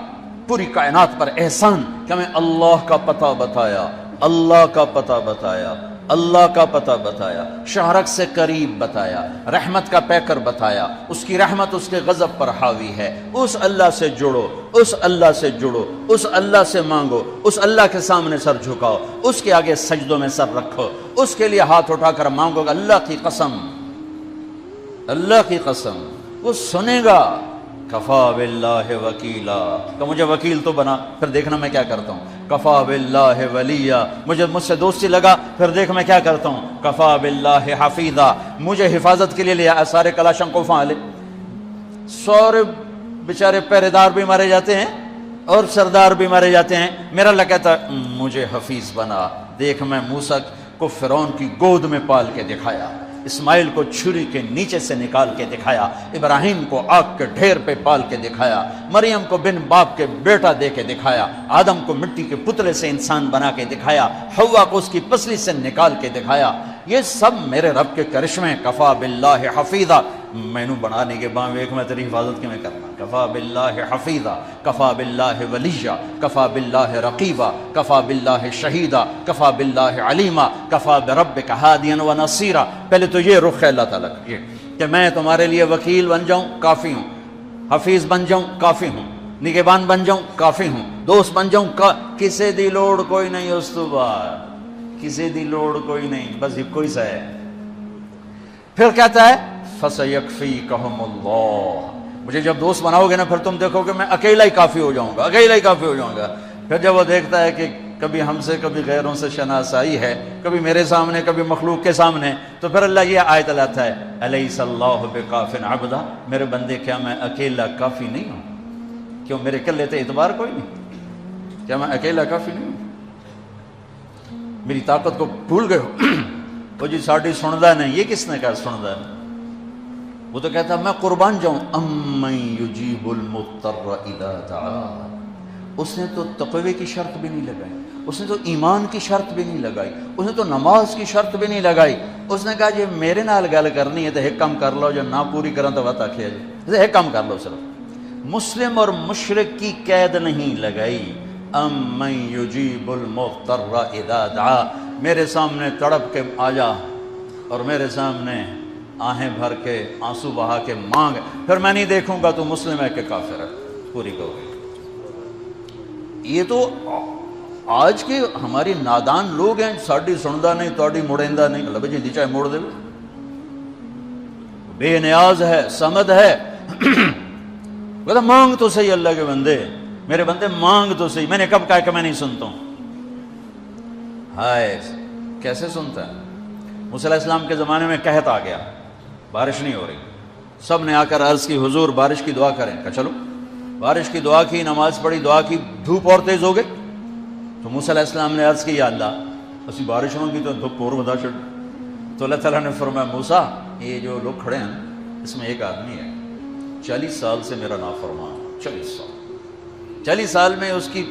پوری کائنات پر احسان کہ ہمیں اللہ کا پتہ بتایا، اللہ کا پتہ بتایا، اللہ کا پتہ بتایا، شہرک سے قریب بتایا، رحمت کا پیکر بتایا، اس کی رحمت اس کے غضب پر حاوی ہے، اس اللہ سے جڑو، اس اللہ سے جڑو، اس اللہ سے مانگو، اس اللہ کے سامنے سر جھکاؤ، اس کے آگے سجدوں میں سر رکھو، اس کے لیے ہاتھ اٹھا کر مانگو گا۔ اللہ کی قسم، اللہ کی قسم وہ سنے گا۔ کفا باللہ وکیلا، کہ مجھے وکیل تو بنا، پھر دیکھنا میں کیا کرتا ہوں۔ کفا باللہ ولیہ، مجھ سے دوستی لگا، پھر دیکھ میں کیا کرتا ہوں۔ کفا باللہ حفیظا، مجھے حفاظت کے لیے لیا، سارے کلاشن کو فعال، سورے بیچارے پہرے دار بھی مارے جاتے ہیں اور سردار بھی مارے جاتے ہیں، میرا اللہ کہتا ہے مجھے حفیظ بنا۔ دیکھ میں موسیٰ کو فرعون کی گود میں پال کے دکھایا، اسماعیل کو چھری کے نیچے سے نکال کے دکھایا، ابراہیم کو آگ کے ڈھیر پہ پال کے دکھایا، مریم کو بن باپ کے بیٹا دے کے دکھایا، آدم کو مٹی کے پتلے سے انسان بنا کے دکھایا، حوا کو اس کی پسلی سے نکال کے دکھایا۔ یہ سب میرے رب کے کرشمے۔ کفا باللہ حفیظا، مینو بنانے کے بعد ایک میں تیری حفاظت کی میں کرنا۔ کفا باللہ حفیظا، کفا باللہ ولیہ، کفا باللہ رقیبا، کفا باللہ شہیدا، کفا باللہ علیما، کفا بربک ہادیا و نصیرا۔ پہلے تو یہ رخ ہے اللہ تعالیٰ کا، یہ کہ میں تمہارے لیے وکیل بن جاؤں، کافی ہوں، حفیظ بن جاؤں، کافی ہوں، نگہبان بن جاؤں، کافی ہوں، دوست بن جاؤں، کسے دی لوڑ کوئی نہیں، اس تو بعد کسی دی لوڑ کوئی نہیں، بس یہ کوئی سا ہے۔ پھر کہتا ہے فَسَيَكْفِيكَهُمُ اللَّهُ، مجھے جب دوست بناؤ گے نا پھر تم دیکھو گے میں اکیلا ہی کافی ہو جاؤں گا، اکیلا ہی کافی ہو جاؤں گا۔ پھر جب وہ دیکھتا ہے کہ کبھی ہم سے کبھی غیروں سے شناسائی ہے، کبھی میرے سامنے کبھی مخلوق کے سامنے، تو پھر اللہ یہ آیت لاتا ہے أَلَيْسَ اللَّهُ بِكَافٍ عَبْدًا، میرے بندے کیا میں اکیلا کافی نہیں ہوں؟ کیوں میرے اکیلے تے اعتبار کوئی نہیں؟ کیا میں اکیلا کافی نہیں ہوں؟ میری طاقت کو بھول گئے ہو؟ وہ جی ساڑھی سندا نہیں، یہ کس نے کہا سندا نہیں؟ وہ تو کہتا ہے میں قربان جاؤں۔ أَمَّن يُجِيبُ الْمُضْطَرَّ إِذَا دَعَاهُ، اس نے تو تقوی کی شرط بھی نہیں لگائی، اس نے تو ایمان کی شرط بھی نہیں لگائی، اس نے تو نماز کی شرط بھی نہیں لگائی، اس نے کہا جی میرے نال گل کرنی ہے تو ایک کام کر لو، جو نہ پوری کریں تو وقت آخیا جی ایک کام کر لو صرف۔ مسلم اور مشرک کی قید نہیں لگائی۔ أَمَّن يُجِيبُ الْمُضْطَرَّ إِذَا دَعَا، میرے سامنے تڑپ کے آ جا اور میرے سامنے آہیں بھر کے آنسو بہا کے مانگ، پھر میں نہیں دیکھوں گا تو مسلم ہے کہ کافر ہے، پوری کہو گی۔ یہ تو آج کے ہماری نادان لوگ ہیں، ساڑھی سندا نہیں، توڑی مڑیندہ نہیں، اللہ بھائی جی چاہے موڑ دے، بے نیاز ہے، سمد ہے، کہتا مانگ تو صحیح اللہ کے بندے، میرے بندے مانگ تو صحیح۔ میں نے کب کہا کہ میں نہیں سنتا ہوں؟ ہائے کیسے سنتا ہے؟ موسیٰ علیہ السلام کے زمانے میں قحط آ گیا، بارش نہیں ہو رہی، سب نے آ کر عرض کی حضور بارش کی دعا کریں، کہ چلو بارش کی دعا کی، نماز پڑھی، دعا کی، دھوپ اور تیز ہو گئی تو موسیٰ علیہ السلام نے عرض کی یا اللہ اسی بارش ہوگی تو دھوپ اور بدا چڑھ، تو اللہ تعالیٰ نے فرمایا موسیٰ یہ جو لوگ کھڑے ہیں اس میں ایک آدمی ہے 40 سال سے میرا نافرمان، 40 سال میں اس کی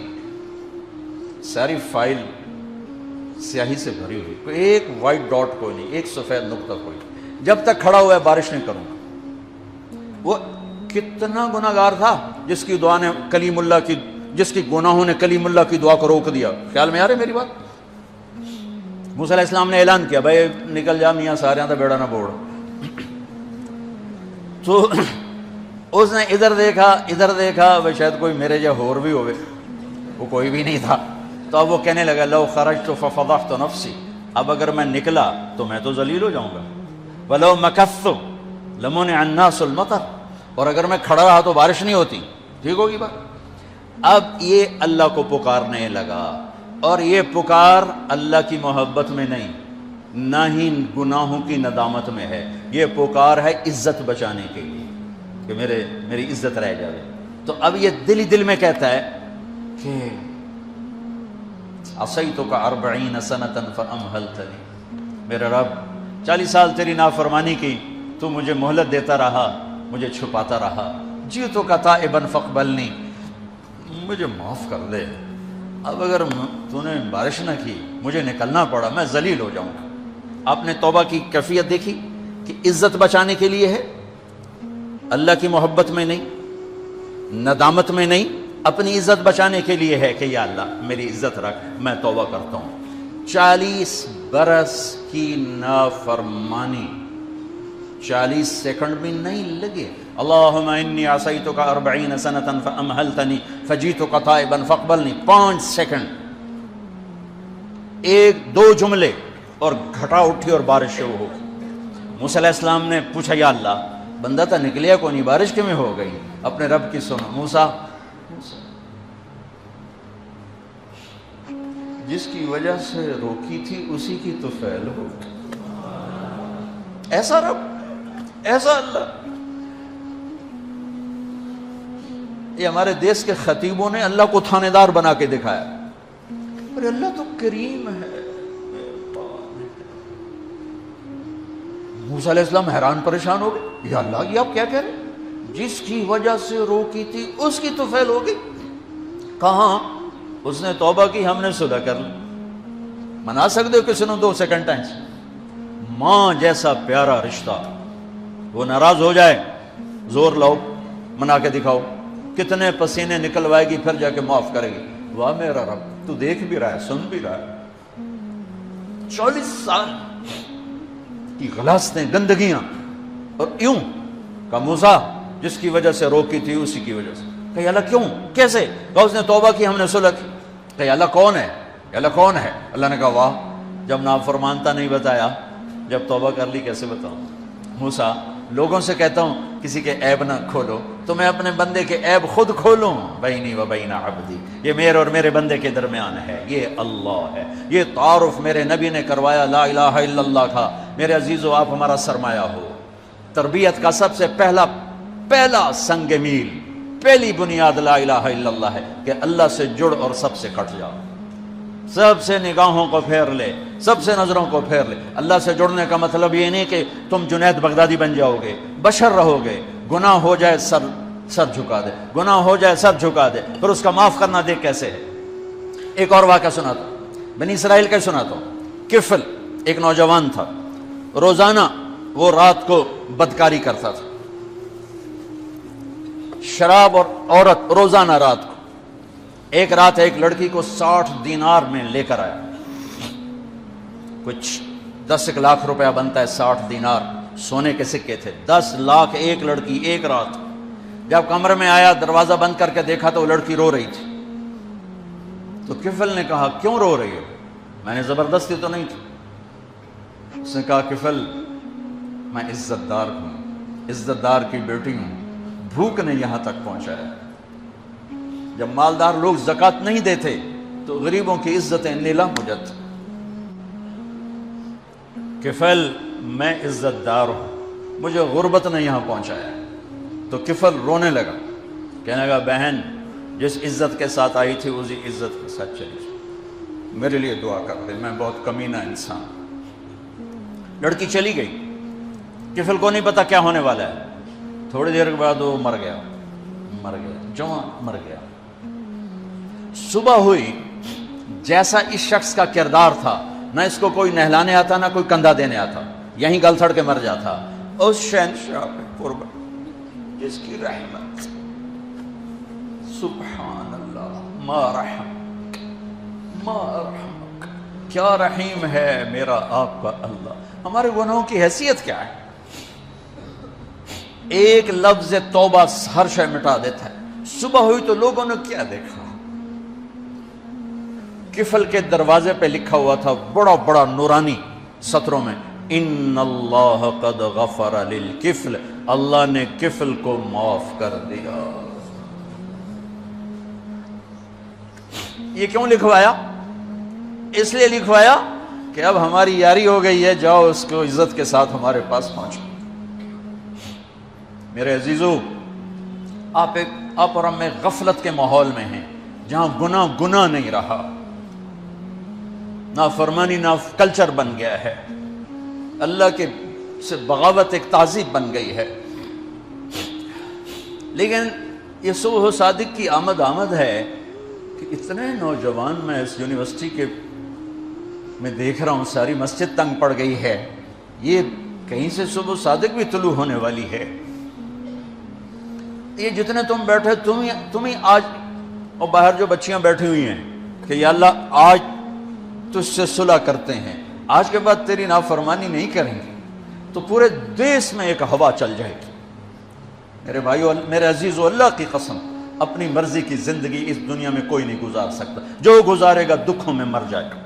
ساری فائل سیاہی سے بھری ہوئی، کوئی ایک وائٹ ڈاٹ کوئی نہیں، ایک سفید نقطہ کوئی نہیں، جب تک کھڑا ہوا ہے بارش نہیں کروں گا. وہ کتنا گناہگار تھا جس کی دعا نے کلیم اللہ کی، جس کی گناہوں نے کلیم اللہ کی دعا کو روک دیا. خیال میں آ رہی میری بات؟ موسیٰ علیہ السلام نے اعلان کیا بھائی نکل جا میاں سارے تو بیڑا نہ بوڑ. تو اس نے ادھر دیکھا وہ شاید کوئی میرے جا ہور بھی ہوئے، وہ کوئی بھی نہیں تھا. تو اب وہ کہنے لگا لو خرجت ففضحت نفسی، اب اگر میں نکلا تو میں تو ذلیل ہو جاؤں گا. ولو مکثت لمنع الناس المطر، اور اگر میں کھڑا رہا تو بارش نہیں ہوتی. ٹھیک ہوگی بات؟ اب یہ اللہ کو پکارنے لگا، اور یہ پکار اللہ کی محبت میں نہیں، نہ ہی گناہوں کی ندامت میں ہے. یہ پکار ہے عزت بچانے کے لیے کہ میری عزت رہ جائے. تو اب یہ دل ہی دل میں کہتا ہے کہ عصیتک 40 سنۃ فامہلتنی، میرے رب 40 سال تیری نافرمانی کی، تو مجھے مہلت دیتا رہا، مجھے چھپاتا رہا. جئتک تائبا فاقبلنی، مجھے معاف کر دے. اب اگر تو نے بارش نہ کی، مجھے نکلنا پڑا، میں ذلیل ہو جاؤں گا. آپ نے توبہ کی کیفیت دیکھی کہ عزت بچانے کے لیے ہے، اللہ کی محبت میں نہیں، ندامت میں نہیں، اپنی عزت بچانے کے لیے ہے کہ یا اللہ میری عزت رکھ، میں توبہ کرتا ہوں. 40 برس کی نافرمانی 40 سیکنڈ بھی نہیں لگے. اللہم انی عصیتک 40 سنۃ فامہلتنی فجئتک تائبا فاقبلنی. 5 سیکنڈ، 1-2 جملے اور گھٹا اٹھی اور بارش شروع ہو گئی. موسیٰ علیہ السلام نے پوچھا یا اللہ بندہ تو نکلیا کو نہیں، بارش کیوں ہو گئی؟ اپنے رب کی سنو. موسیٰ جس کی وجہ سے روکی تھی اسی کی تو فعل ہو. ایسا رب، ایسا اللہ. یہ ہمارے دیس کے خطیبوں نے اللہ کو تھانے دار بنا کے دکھایا. ارے اللہ تو کریم ہے. موسیٰ علیہ السلام حیران پریشان ہو گئے، یا اللہ یہ آپ کیا کہہ رہے ہیں؟ جس کی وجہ سے روکی تھی اس کی تو فعل ہو گئی. کہاں؟ اس نے توبہ کی، ہم نے صلح کر لی. منا سکتے ہو کسی نے 2 سیکنڈ ٹائم سے؟ ماں جیسا پیارا رشتہ، وہ ناراض ہو جائے زور لاؤ منا کے دکھاؤ، کتنے پسینے نکلوائے گی پھر جا کے معاف کرے گی. واہ میرا رب، تو دیکھ بھی رہا ہے، سن بھی رہا ہے. 40 سال کی غلاستیں، گندگیاں، اور یوں کہ موسیٰ جس کی وجہ سے روکی تھی اسی کی وجہ سے. کہ اللہ کیوں، کیسے؟ کہ اس نے توبہ کی، ہم نے صلح کی. کہ اللہ کون ہے؟ اللہ کون ہے؟ اللہ نے کہا واہ، جب نافرمانتا نہیں بتایا، جب توبہ کر لی کیسے بتاؤں؟ موسیٰ لوگوں سے کہتا ہوں کسی کے عیب نہ کھولو، تو میں اپنے بندے کے عیب خود کھولوں. بینی و بین عبدی، یہ میرے اور میرے بندے کے درمیان ہے، یہ اللہ ہے. یہ تعارف میرے نبی نے کروایا لا الہ الا اللہ کا. میرے عزیزو آپ ہمارا سرمایہ ہو. تربیت کا سب سے پہلا سنگ میل، پہلی بنیاد لا الہ الا اللہ ہے کہ اللہ سے جڑ اور سب سے کٹ جاؤ. سب سے نگاہوں کو پھیر لے، سب سے نظروں کو پھیر لے. اللہ سے جڑنے کا مطلب یہ نہیں کہ تم جنید بغدادی بن جاؤ گے، بشر رہو گے. گناہ ہو جائے سر جھکا دے، گناہ ہو جائے سر جھکا دے، پھر اس کا معاف کرنا دیکھ کیسے ہے. ایک اور واقعہ سناتا ہوں، بنی اسرائیل کا سناتا ہوں. کفل ایک نوجوان تھا، روزانہ وہ رات کو بدکاری کرتا تھا. شراب اور عورت روزانہ رات کو. ایک رات ایک لڑکی کو 60 دینار میں لے کر آیا. کچھ 10 لاکھ روپیہ بنتا ہے 60 دینار، سونے کے سکے تھے. 10 لاکھ ایک لڑکی ایک رات. جب کمرے میں آیا دروازہ بند کر کے دیکھا تو وہ لڑکی رو رہی تھی. تو کفل نے کہا کیوں رو رہی ہو؟ میں نے زبردستی تو نہیں تھی. اس نے کہا کفل میں عزت دار ہوں، عزت دار کی بیٹی ہوں، بھوک نے یہاں تک پہنچایا. جب مالدار لوگ زکوٰۃ نہیں دیتے تو غریبوں کی عزتیں نیلام ہو جاتی. کفل میں عزت دار ہوں، مجھے غربت نے یہاں پہنچایا. تو کفل رونے لگا، کہنے لگا بہن جس عزت کے ساتھ آئی تھی اسی عزت کے ساتھ چلی جائے، میرے لیے دعا کر دے، میں بہت کمینہ انسان. لڑکی چلی گئی. کفل کو نہیں پتا کیا ہونے والا ہے. تھوڑی دیر کے بعد وہ مر گیا، جوان مر گیا. صبح ہوئی، جیسا اس شخص کا کردار تھا، نہ اس کو کوئی نہلانے آتا نہ کوئی کندھا دینے آتا. یہیں گل سڑ کے مر جاتا. اس شہنشاہ پہ قربان جس کی رحمت سبحان اللہ ما رحمک ما رحمک. کیا رحیم ہے میرا آپ کا اللہ. ہمارے گناہوں کی حیثیت کیا ہے؟ ایک لفظ توبہ ہر شے مٹا دیتا ہے. صبح ہوئی تو لوگوں نے کیا دیکھا؟ کفل کے دروازے پہ لکھا ہوا تھا بڑا بڑا نورانی سطروں میں ان اللہ قد غفر للکفل. اللہ نے کفل کو معاف کر دیا. یہ کیوں لکھوایا؟ اس لیے لکھوایا کہ اب ہماری یاری ہو گئی ہے، جاؤ اس کو عزت کے ساتھ ہمارے پاس پہنچو. میرے عزیزو، آپ اور ہم ایک غفلت کے ماحول میں ہیں جہاں گناہ نہیں رہا، نافرمانی کلچر بن گیا ہے، اللہ کے سے بغاوت ایک تہذیب بن گئی ہے. لیکن یہ صبح و صادق کی آمد ہے کہ اتنے نوجوان میں اس یونیورسٹی کے میں دیکھ رہا ہوں، ساری مسجد تنگ پڑ گئی ہے. یہ کہیں سے صبح و صادق بھی طلوع ہونے والی ہے. یہ جتنے تم بیٹھے تم ہی آج، اور باہر جو بچیاں بیٹھی ہوئی ہیں کہ یا اللہ آج تجھ سے صلح کرتے ہیں، آج کے بعد تیری نافرمانی نہیں کریں گے، تو پورے دیش میں ایک ہوا چل جائے گی. میرے بھائیو، میرے عزیزو، اللہ کی قسم اپنی مرضی کی زندگی اس دنیا میں کوئی نہیں گزار سکتا. جو گزارے گا دکھوں میں مر جائے گا.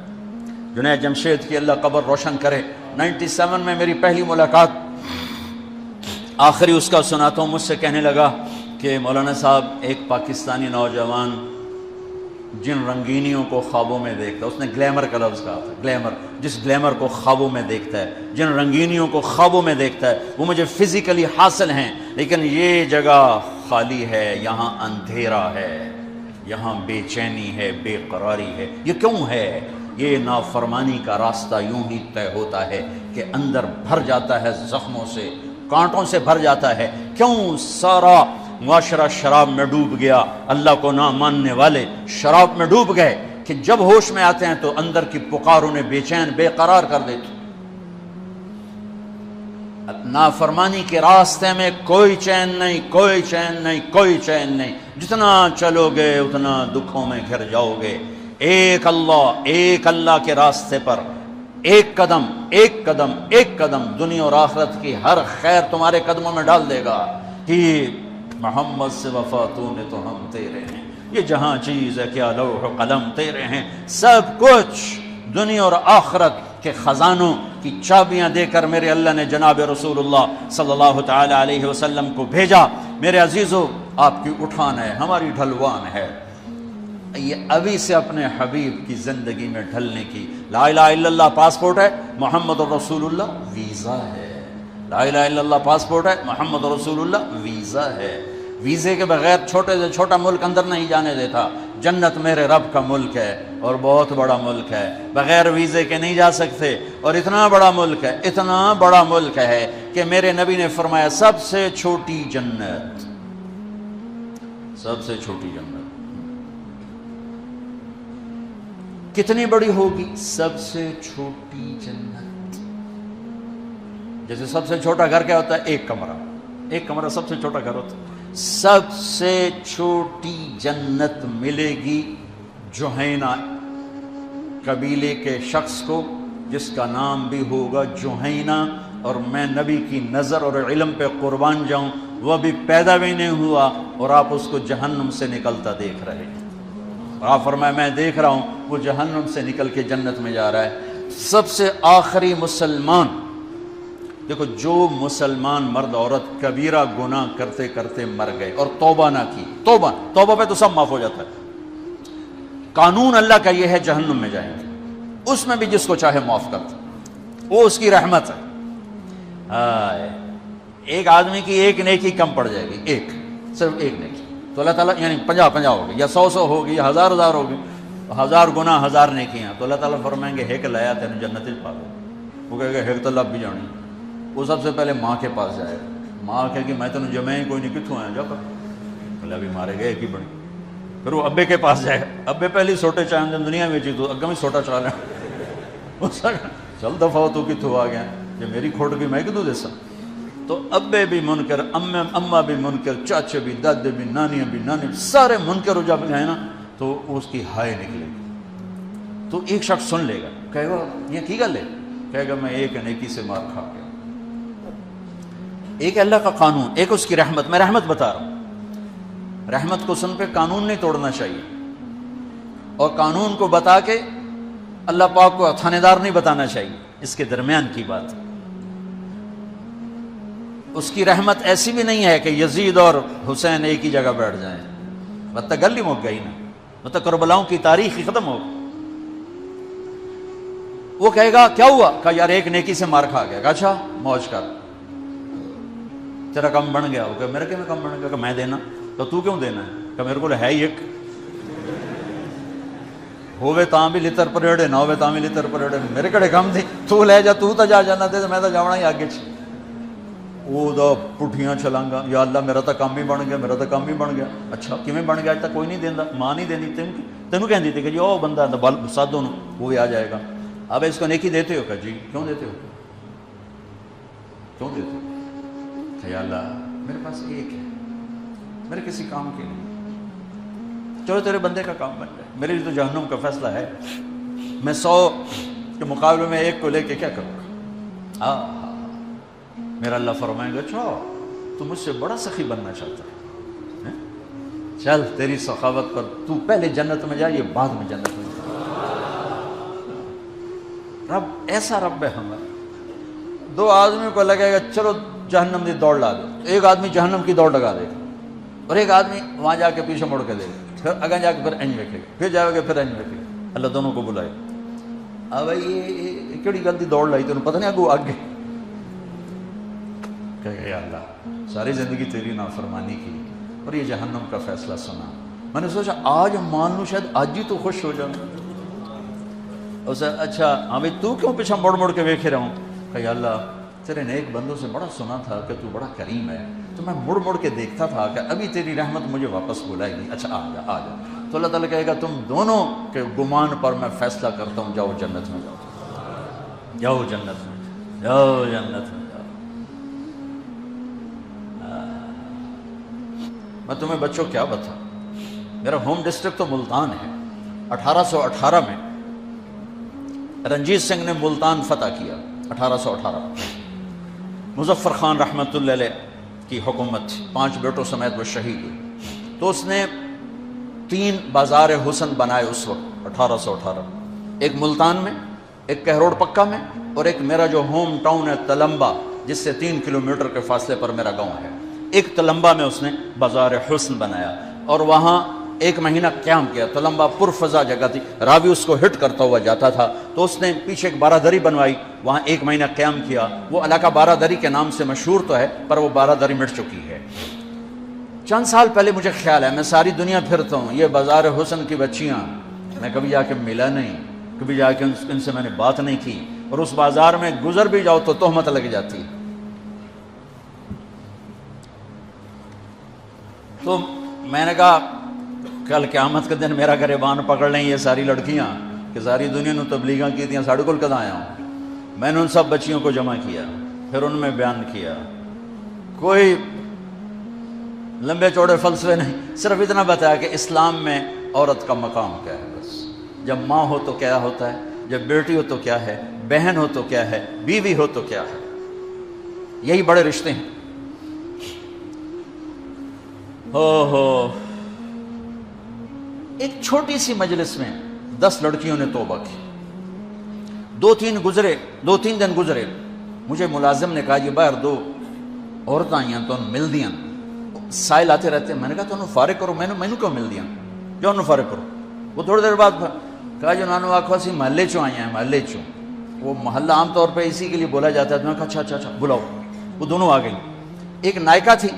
جنید جمشید کی اللہ قبر روشن کرے، 97 میں میری پہلی ملاقات، آخری اس کا سناتا ہوں. مجھ سے کہنے لگا کہ مولانا صاحب، ایک پاکستانی نوجوان جن رنگینیوں کو خوابوں میں دیکھتا ہے، اس نے گلیمر کا لفظ کہا تھا، گلیمر، جس گلیمر کو خوابوں میں دیکھتا ہے، جن رنگینیوں کو خوابوں میں دیکھتا ہے، وہ مجھے فزیکلی حاصل ہیں، لیکن یہ جگہ خالی ہے، یہاں اندھیرا ہے، یہاں بے چینی ہے، بے قراری ہے. یہ کیوں ہے؟ یہ نافرمانی کا راستہ یوں ہی طے ہوتا ہے کہ اندر بھر جاتا ہے زخموں سے، کانٹوں سے بھر جاتا ہے. کیوں سارا معاشرہ شراب میں ڈوب گیا؟ اللہ کو نہ ماننے والے شراب میں ڈوب گئے کہ جب ہوش میں آتے ہیں تو اندر کی پکار انہیں بے چین بے قرار کر دیتی. نافرمانی کے راستے میں کوئی چین نہیں، کوئی چین نہیں، کوئی چین نہیں. جتنا چلو گے اتنا دکھوں میں گھر جاؤ گے. ایک اللہ کے راستے پر ایک قدم دنیا اور آخرت کی ہر خیر تمہارے قدموں میں ڈال دے گا. کہ محمد سے وفا تو نے تو ہم تیرے ہیں، یہ جہاں چیز ہے کیا لوح و قلم تیرے ہیں. سب کچھ دنیا اور آخرت کے خزانوں کی چابیاں دے کر میرے اللہ نے جناب رسول اللہ صلی اللہ تعالی علیہ وسلم کو بھیجا. میرے عزیزو، آپ کی اٹھان ہے، ہماری ڈھلوان ہے. یہ ابھی سے اپنے حبیب کی زندگی میں ڈھلنے کی. لا الہ الا اللہ پاسپورٹ ہے، محمد رسول اللہ ویزا ہے. لا الہ الا اللہ پاسپورٹ ہے، محمد رسول اللہ ویزا ہے. ویزے کے بغیر چھوٹے سے چھوٹا ملک اندر نہیں جانے دیتا. جنت میرے رب کا ملک ہے اور بہت بڑا ملک ہے، بغیر ویزے کے نہیں جا سکتے. اور اتنا بڑا ملک ہے کہ میرے نبی نے فرمایا سب سے چھوٹی جنت کتنی بڑی ہوگی؟ سب سے چھوٹی جنت. جیسے سب سے چھوٹا گھر کیا ہوتا ہے؟ ایک کمرہ سب سے چھوٹا گھر ہوتا ہے. سب سے چھوٹی جنت ملے گی جوہینہ قبیلے کے شخص کو، جس کا نام بھی ہوگا جوہینہ. اور میں نبی کی نظر اور علم پہ قربان جاؤں، وہ ابھی پیدا بھی نہیں ہوا اور آپ اس کو جہنم سے نکلتا دیکھ رہے ہیں. آپ فرمائے میں دیکھ رہا ہوں وہ جہنم سے نکل کے جنت میں جا رہا ہے. سب سے آخری مسلمان، دیکھو، جو مسلمان مرد عورت کبیرہ گناہ کرتے کرتے مر گئے اور توبہ نہ کی، توبہ پہ تو سب معاف ہو جاتا ہے. قانون اللہ کا یہ ہے جہنم میں جائیں گے، اس میں بھی جس کو چاہے معاف کرتا، وہ اس کی رحمت ہے. ایک آدمی کی ایک نیکی کم پڑ جائے گی، صرف ایک نیکی، تو اللہ تعالیٰ یعنی 50 ہوگی یا 100 ہوگی یا 1000 ہوگی، 1000 گناہ 1000 نیکیاں، تو اللہ تعالیٰ فرمائیں گے ہیک لایا تین جنت پا گئے. وہ کہے گا ہیک تو لب بھی جانی. وہ سب سے پہلے ماں کے پاس جائے گا. ماں کہے گی میں تینوں جمع کوئی نہیں، کتوں آیا جا کر اللہ بھی مارے گئے ایک ہی بڑی. پھر وہ ابے کے پاس جائے گا. ابے پہلی سوٹے چاہیں دنیا میں چی تو اگم ہی سوٹا چلا لیں چل دفعہ تو کتوں آ گیا. یہ میری کھوٹ گئی میں کدوں دیسا. تو ابے بھی منکر، اماں بھی منکر، چاچے بھی، دادے بھی، نانیاں بھی، نانی سارے منکر ہو جب گئے نا تو اس کی ہائے نکلے گی. تو ایک شخص سن لے گا، کہے گا یہ کی گل ہے، کہے گا میں ایک نیکی سے مار کھا گیا. ایک اللہ کا قانون، ایک اس کی رحمت. میں رحمت بتا رہا ہوں، رحمت کو سن پہ قانون نہیں توڑنا چاہیے، اور قانون کو بتا کے اللہ پاک کو تھانے دار نہیں بتانا چاہیے. اس کے درمیان کی بات. اس کی رحمت ایسی بھی نہیں ہے کہ یزید اور حسین ایک ہی جگہ بیٹھ جائیں، مطلب گل ہی مک گئی نا، مطلب کربلاؤں کی تاریخ ہی ختم ہو. وہ کہے گا کیا ہوا، کہا یار ایک نیکی سے مار کھا گیا. کہا اچھا موج کر، تیرا کم بن گیا. وہ کہ میرے کیوں کم بن گیا، کہ میں دینا. تو کیوں دینا ہے، کہ میرے کو ہے ہی ایک، ہووے تاں بھی لتر پریڑے نہ ہووے تاں بھی لتر پریڑے، میرے کڑے کم تھی. تو لے جا، تو جا جانا تے میں تو جانا ہی آگے چ. وہ دا پٹھیاں چھلانگا، یا اللہ میرا تو کام ہی بن گیا، میرا تو کام ہی بن گیا. اچھا کیویں بن گیا، اج تک کوئی نہیں دیندا، ماں نہیں دینی تینوں کہندی تھی کہ جی او بندہ بل سادوں وہ آ جائے گا. اب اس کو نیکی دیتے ہو، کہ جی کیوں دیتے ہو، کیوں دیتے ہو، کہ یا اللہ میرے پاس ایک ہے، میرے کسی کام کے نہیں، چلو تیرے بندے کا کام بن جائے. میرے لیے تو جہنم کا فیصلہ ہے، میں 100 کے مقابلے میں ایک کو لے کے کیا کروں گا. میرا اللہ فرمائیں گا اچھا تو مجھ سے بڑا سخی بننا چاہتا ہے، چل تیری سخاوت پر تو پہلے جنت میں جا، یہ بعد میں جنت میں جا. رب ایسا رب ہے ہمارا. 2 آدمیوں کو لگے گا چلو جہنم کی دوڑ لا دو، ایک آدمی جہنم کی دوڑ لگا دے گا، اور ایک آدمی وہاں جا کے پیچھے مڑ کے دے گا، پھر اگیں جا کے پھر انج ویکھے گا، پھر جائے گا پھر انج ویکھے گا. اللہ دونوں کو بلائے. اب بھائی یہ کیڑی گل دی دوڑ لائی، تینوں پتہ نہیں اگوں آگے. کہ یا اللہ ساری زندگی تیری نافرمانی کی اور یہ جہنم کا فیصلہ سنا. میں نے سوچا آج مان لوں، شاید آج ہی تو خوش ہو جاؤں. اسے اچھا ہاں بھائی تو کیوں پیچھا مڑ مڑ کے ویکھے رہا ہوں. کہ یا اللہ تیرے نیک بندوں سے بڑا سنا تھا کہ تو بڑا کریم ہے، تو میں مڑ مڑ کے دیکھتا تھا کہ ابھی تیری رحمت مجھے واپس بلائے گی. اچھا آ جا آ جا. تو اللہ تعالیٰ کہے گا تم دونوں کے گمان پر میں فیصلہ کرتا ہوں، جاؤ جنت میں جاؤ، جاؤ جنت میں جاؤ، جنت میں جاؤ. میں تمہیں بچوں کیا بتا، میرا ہوم ڈسٹرکٹ تو ملتان ہے. 1818 میں رنجیت سنگھ نے ملتان فتح کیا. 1818 مظفر خان رحمۃ اللہ علیہ کی حکومت تھی، 5 بیٹوں سمیت وہ شہید ہوئے. تو اس نے 3 بازار حسن بنائے اس وقت 1818، ایک ملتان میں، ایک کہروڑ پکا میں، اور ایک میرا جو ہوم ٹاؤن ہے تلمبا، جس سے 3 کلومیٹر کے فاصلے پر میرا گاؤں ہے. ایک تلمبا میں اس نے بازار حسن بنایا اور وہاں 1 مہینہ قیام کیا. تلمبا پرفضا جگہ تھی، راوی اس کو ہٹ کرتا ہوا جاتا تھا. تو اس نے پیچھے ایک بارہ بنوائی، وہاں 1 مہینہ قیام کیا. وہ علاقہ بارہ کے نام سے مشہور تو ہے، پر وہ بارہ مٹ چکی ہے. چند سال پہلے مجھے خیال ہے، میں ساری دنیا پھرتا ہوں، یہ بازار حسن کی بچیاں میں کبھی جا کے ملا نہیں، کبھی جا کے ان سے میں نے بات نہیں کی، اور اس بازار میں گزر بھی جاؤ تو تہمت لگ جاتی ہے. تو میں نے کہا کل قیامت کے دن میرا گریبان پکڑ لیں یہ ساری لڑکیاں کہ ساری دنیا نے تبلیغاں کی تھیں، ساڑھے کول کد آیا ہوں. میں نے ان سب بچیوں کو جمع کیا، پھر ان میں بیان کیا. کوئی لمبے چوڑے فلسفے نہیں، صرف اتنا بتایا کہ اسلام میں عورت کا مقام کیا ہے. بس جب ماں ہو تو کیا ہوتا ہے، جب بیٹی ہو تو کیا ہے، بہن ہو تو کیا ہے، بیوی ہو تو کیا ہے. یہی بڑے رشتے ہیں. ہو ایک چھوٹی سی مجلس میں 10 لڑکیوں نے توبہ کی. 2-3 دن گزرے، مجھے ملازم نے کہا یہ باہر 2 عورتیں آئیاں تو مل دیاں، سائل آتے رہتے ہیں. میں نے کہا تو انہوں فارغ کرو، میں کیوں مل دیاں، جو انہوں فارغ کرو. وہ تھوڑی دیر بعد کہا جو انہوں آخو اسی محلے چوں آئی ہیں، محلے چوں. وہ محلہ عام طور پہ اسی کے لیے بولا جاتا ہے. تو میں نے کہا اچھا بلاؤ. وہ دونوں آ گئیں. ایک نائکا تھی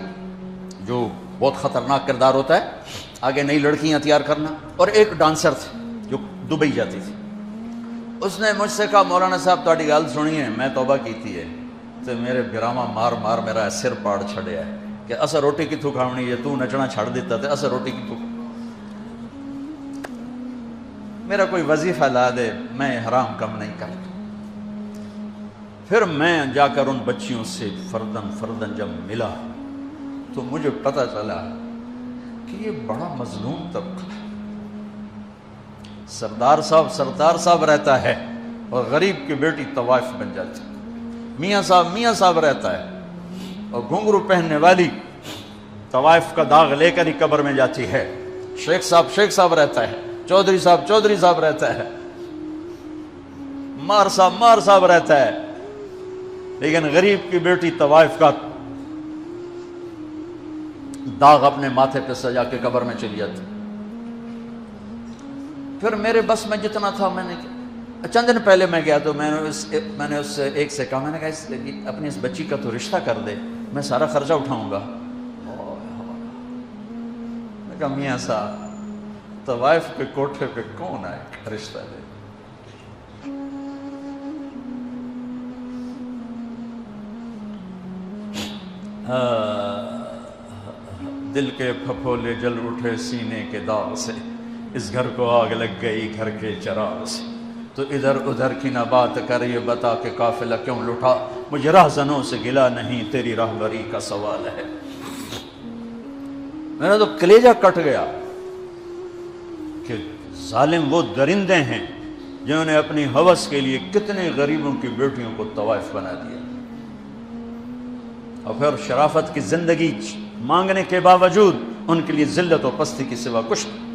جو بہت خطرناک کردار ہوتا ہے آگے نئی لڑکیاں تیار کرنا، اور ایک ڈانسر تھی جو دبئی جاتی تھی. اس نے مجھ سے کہا مولانا صاحب تاری گل سنی ہے، میں توبہ کیتی ہے تو میرے گراما مار میرا سر پاڑ چھڑیا ہے کہ اسا روٹی کتوں کھاونی ہے، تو نچنا چھڑ دیتا تے اسا روٹی کتوں. میرا کوئی وظیفہ لا دے، میں حرام کم نہیں کرتا. پھر میں جا کر ان بچیوں سے فردن فردن جب ملا تو مجھے پتہ چلا کہ یہ بڑا مظلوم طبقہ ہے. سردار صاحب رہتا ہے اور غریب کی بیٹی طوائف بن جاتی ہے. میاں صاحب رہتا ہے اور گھنگرو پہننے والی طوائف کا داغ لے کر ہی قبر میں جاتی ہے. شیخ صاحب رہتا ہے, چودھری صاحب رہتا ہے, مار صاحب رہتا ہے, لیکن غریب کی بیٹی طوائف کا داغ اپنے ماتھے پہ سجا کے قبر میں چلی جاتی. پھر میرے بس میں جتنا تھا میں نے چند دن پہلے میں گیا تو میں نے اس ایک سے کہا, میں نے کہا اپنی اس بچی کا تو رشتہ کر دے, میں سارا خرچہ اٹھاؤں گا. میں کہا میاں صاحب طوائف کے کوٹھے پہ کون آئے رشتہ دے. دل کے پھپھولے جل اٹھے سینے کے داغ سے, اس گھر کو آگ لگ گئی گھر کے چراغ سے. تو ادھر ادھر کی نہ بات کر, یہ بتا کہ قافلہ کیوں لٹا, مجھے راہزنوں سے گلا نہیں تیری راہبری کا سوال ہے. میرا تو کلیجہ کٹ گیا کہ ظالم وہ درندے ہیں جنہوں نے اپنی ہوس کے لیے کتنے غریبوں کی بیٹیوں کو طوائف بنا دیا, اور پھر شرافت کی زندگی مانگنے کے باوجود ان کے لیے ذلت و پستی کی سوا کچھ نہیں.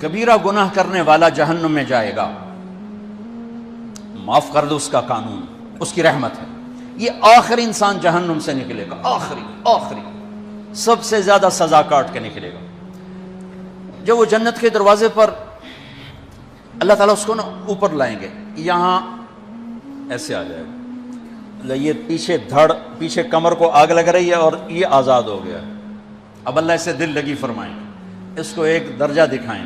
کبیرہ گناہ کرنے والا جہنم میں جائے گا, معاف کر دو اس کا قانون, اس کی رحمت ہے. یہ آخری انسان جہنم سے نکلے گا, آخری سب سے زیادہ سزا کاٹ کے نکلے گا. جب وہ جنت کے دروازے پر اللہ تعالیٰ اس کو نا اوپر لائیں گے, یہاں ایسے آ جائے گا, یہ پیچھے کمر کو آگ لگ رہی ہے اور یہ آزاد ہو گیا. اب اللہ اسے دل لگی فرمائیں, اس کو ایک درجہ دکھائیں,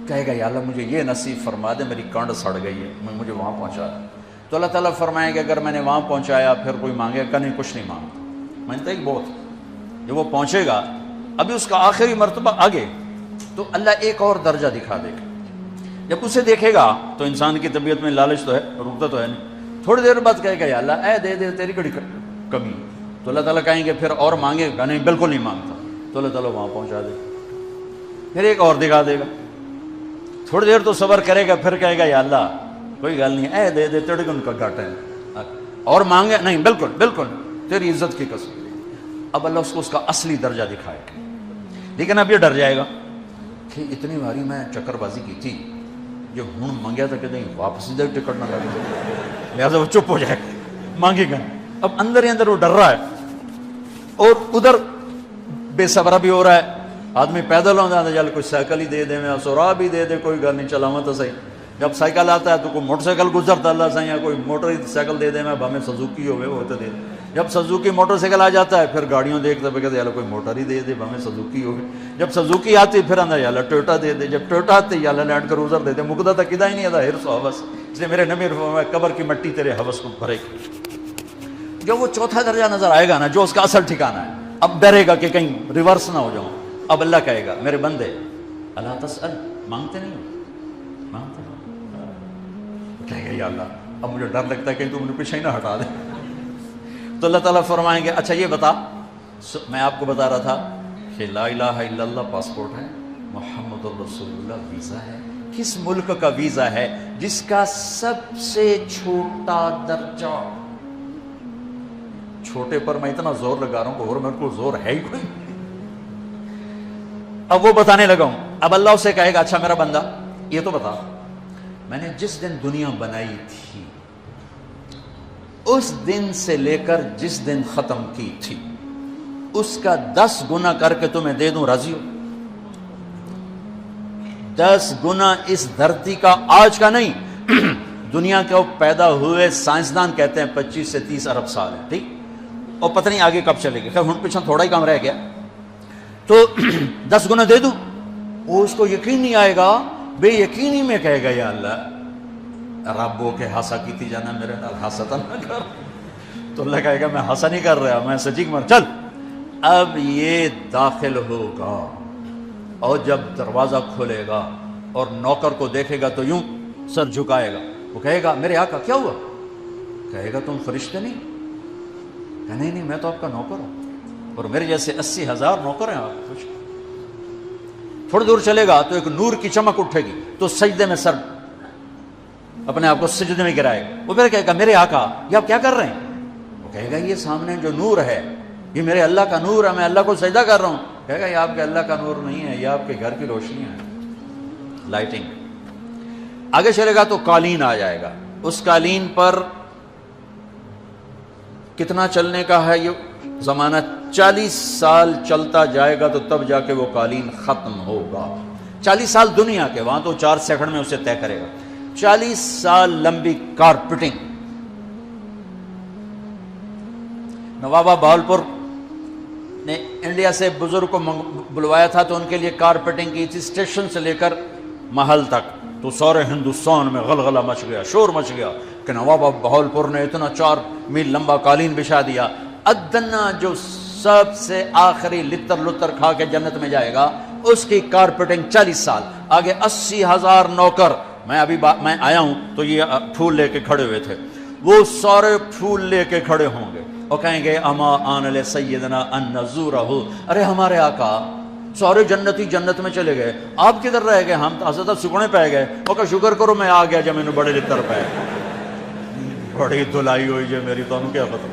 کہے گا یا اللہ مجھے یہ نصیب فرما دے, میری کانڈ سڑ گئی ہے, مجھے وہاں پہنچا دے. تو اللہ تعالیٰ فرمائیں گے اگر میں نے وہاں پہنچایا پھر کوئی مانگے گا نہیں, کچھ نہیں مانگتا. میں نے کہا بہت, جب وہ پہنچے گا ابھی اس کا آخری مرتبہ آگے, تو اللہ ایک اور درجہ دکھا دے گا. جب اسے دیکھے گا تو انسان کی طبیعت میں لالچ تو ہے, رکتا تو ہے نہیں. تھوڑی دیر بعد کہے گا یا اللہ اے دے تیری بڑی کمی. تو اللہ تعالیٰ کہیں گے پھر اور مانگے گا, نہیں بالکل نہیں مانگتا. تو اللہ تعالیٰ وہاں پہنچا دے گا, پھر ایک اور دکھا دے گا. تھوڑی دیر تو صبر کرے گا, پھر کہے گا یا اللہ کوئی گل نہیں, اے دے تیرے کو ان کا گھاٹا ہے, اور مانگے نہیں بالکل تیری عزت کی قسم. اب اللہ اس کو اصلی درجہ دکھائے گا. لیکن اب یہ ڈر جائے گا کہ اتنی باری میں چکر بازی کی تھی, جو ہوں منگیا تھا کہ نہیں واپس ادھر ٹکٹ نہ لگے, لہٰذا وہ چپ ہو جائے گا, مانگے گا. اب اندر ہی اندر وہ ڈر رہا ہے, اور ادھر بے صبرا بھی ہو رہا ہے. آدمی پیدل ہو جاتا ہے, چل کوئی سائیکل ہی دے دے, میں سورا بھی دے دے, کوئی گھر نہیں چلاواں تو صحیح. جب سائیکل آتا ہے تو کوئی موٹر سائیکل گزرتا اللہ صحیح, یا کوئی موٹر سائیکل دے دے, میں ہمیں سزوکی ہوئے وہ تو دے دے. جب سزوکی موٹر سائیکل آ جاتا ہے پھر گاڑیوں دیکھتے پہ کہتے ہیں کوئی موٹر ہی دے دے, ہمیں سزوکی ہوگی. جب سزوکی آتی پھر آندہ یا اللہ ٹویوٹا دے دے, جب ٹویوٹا آتے یا اللہ لینڈ کروزر دے دے. مقدہ تک کدا ہی نہیں آتا ہرس و حوث, اس لیے میرے نبی فرمایا قبر کی مٹی تیرے حوث کو بھرے گی. جب وہ چوتھا درجہ نظر آئے گا نا, جو اس کا اصل ٹھکانہ ہے, اب ڈرے گا کہ کہیں ریورس نہ ہو جاؤں. اب اللہ کہے گا میرے بندے اللہ تسأل, مانگتے نہیں ہو, مانگتے نہیں. کہے گا یا اللہ اب مجھے ڈر لگتا ہے کہ تو مجھے پیچھے ہی نہ ہٹا دے. تو اللہ تعالیٰ فرمائیں گے اچھا یہ بتا, میں آپ کو بتا رہا تھا کہ لا الہ الا اللہ پاسپورٹ ہے, محمد الرسول اللہ ویزا ہے. کس ملک کا ویزا ہے جس کا سب سے چھوٹا درجہ, چھوٹے پر میں اتنا زور لگا رہا ہوں کہ اور میرے کو زور ہے ہی کوئی. اب وہ بتانے لگا ہوں. اب اللہ اسے کہے گا اچھا میرا بندہ یہ تو بتا, میں نے جس دن دنیا بنائی تھی اس دن سے لے کر جس دن ختم کی تھی اس کا 10 گنا کر کے تمہیں دے دوں, راضی ہو؟ 10 گنا اس دھرتی کا, آج کا نہیں, دنیا کے وہ پیدا ہوئے سائنسدان کہتے ہیں 25 سے 30 ارب سال ہے, ٹھیک, اور پتہ نہیں آگے کب چلے گی. خیر ہن پیچھے تھوڑا ہی کام رہ گیا, تو 10 گنا دے دوں. وہ اس کو یقین نہیں آئے گا, بے یقینی میں کہے گا یا اللہ ربو کے ہاسا کی تھی جانا میرے نال ہاسا نہ کر. تو اللہ کہے گا میں ہاسا نہیں کر رہا, میں سچی مر, چل. اب یہ داخل ہوگا اور جب دروازہ کھولے گا اور نوکر کو دیکھے گا تو یوں سر جھکائے گا. وہ کہے گا میرے آقا کیا ہوا؟ کہے گا تم فرشتے نہیں؟ کہ نہیں میں تو آپ کا نوکر ہوں اور میرے جیسے 80,000 نوکر ہیں آپ کچھ. تھوڑی دور چلے گا تو ایک نور کی چمک اٹھے گی تو سجدے میں سر اپنے آپ کو سجدے میں گرائے گا. وہ پھر کہے گا میرے آقا یہ آپ کیا کر رہے ہیں؟ وہ کہے گا یہ سامنے جو نور ہے یہ میرے اللہ کا نور ہے، میں اللہ کو سجدہ کر رہا ہوں. کہے گا یہ آپ کے اللہ کا نور نہیں ہے، یہ آپ کے گھر کی روشنی ہے، لائٹنگ. آگے چلے گا تو قالین آ جائے گا. اس قالین پر کتنا چلنے کا ہے یہ زمانہ؟ 40 سال چلتا جائے گا تو تب جا کے وہ قالین ختم ہوگا. 40 سال دنیا کے، وہاں تو 4 سیکنڈ میں اسے طے کرے گا. 40 سال لمبی کارپیٹنگ. نوابہ بہاولپور نے انڈیا سے بزرگ کو بلوایا تھا تو ان کے لیے کارپیٹنگ کی تھی، اسٹیشن سے لے کر محل تک. تو سارے ہندوستان میں غلغلہ مچ گیا، شور مچ گیا کہ نواب بہاولپور نے اتنا 4 میل لمبا قالین بچھا دیا. ادنا جو سب سے آخری لتر کھا کے جنت میں جائے گا اس کی کارپیٹنگ 40 سال. آگے 80,000 نوکر. میں آیا ہوں تو یہ پھول لے کے کھڑے ہوئے تھے، وہ سارے پھول لے کے کھڑے ہوں گے اور کہیں گے اما آن لسیدنا ان نزورہ. ارے ہمارے آقا سارے جنتی جنت میں چلے گئے، آپ کدھر رہ گئے؟ ہم تو حضرت سکڑے پہ گئے. وہ کہ شکر کرو میں آ گیا جب میں نے بڑے لتر پہ. بڑی دھلائی ہوئی جو میری، تو انہوں کیا پتہ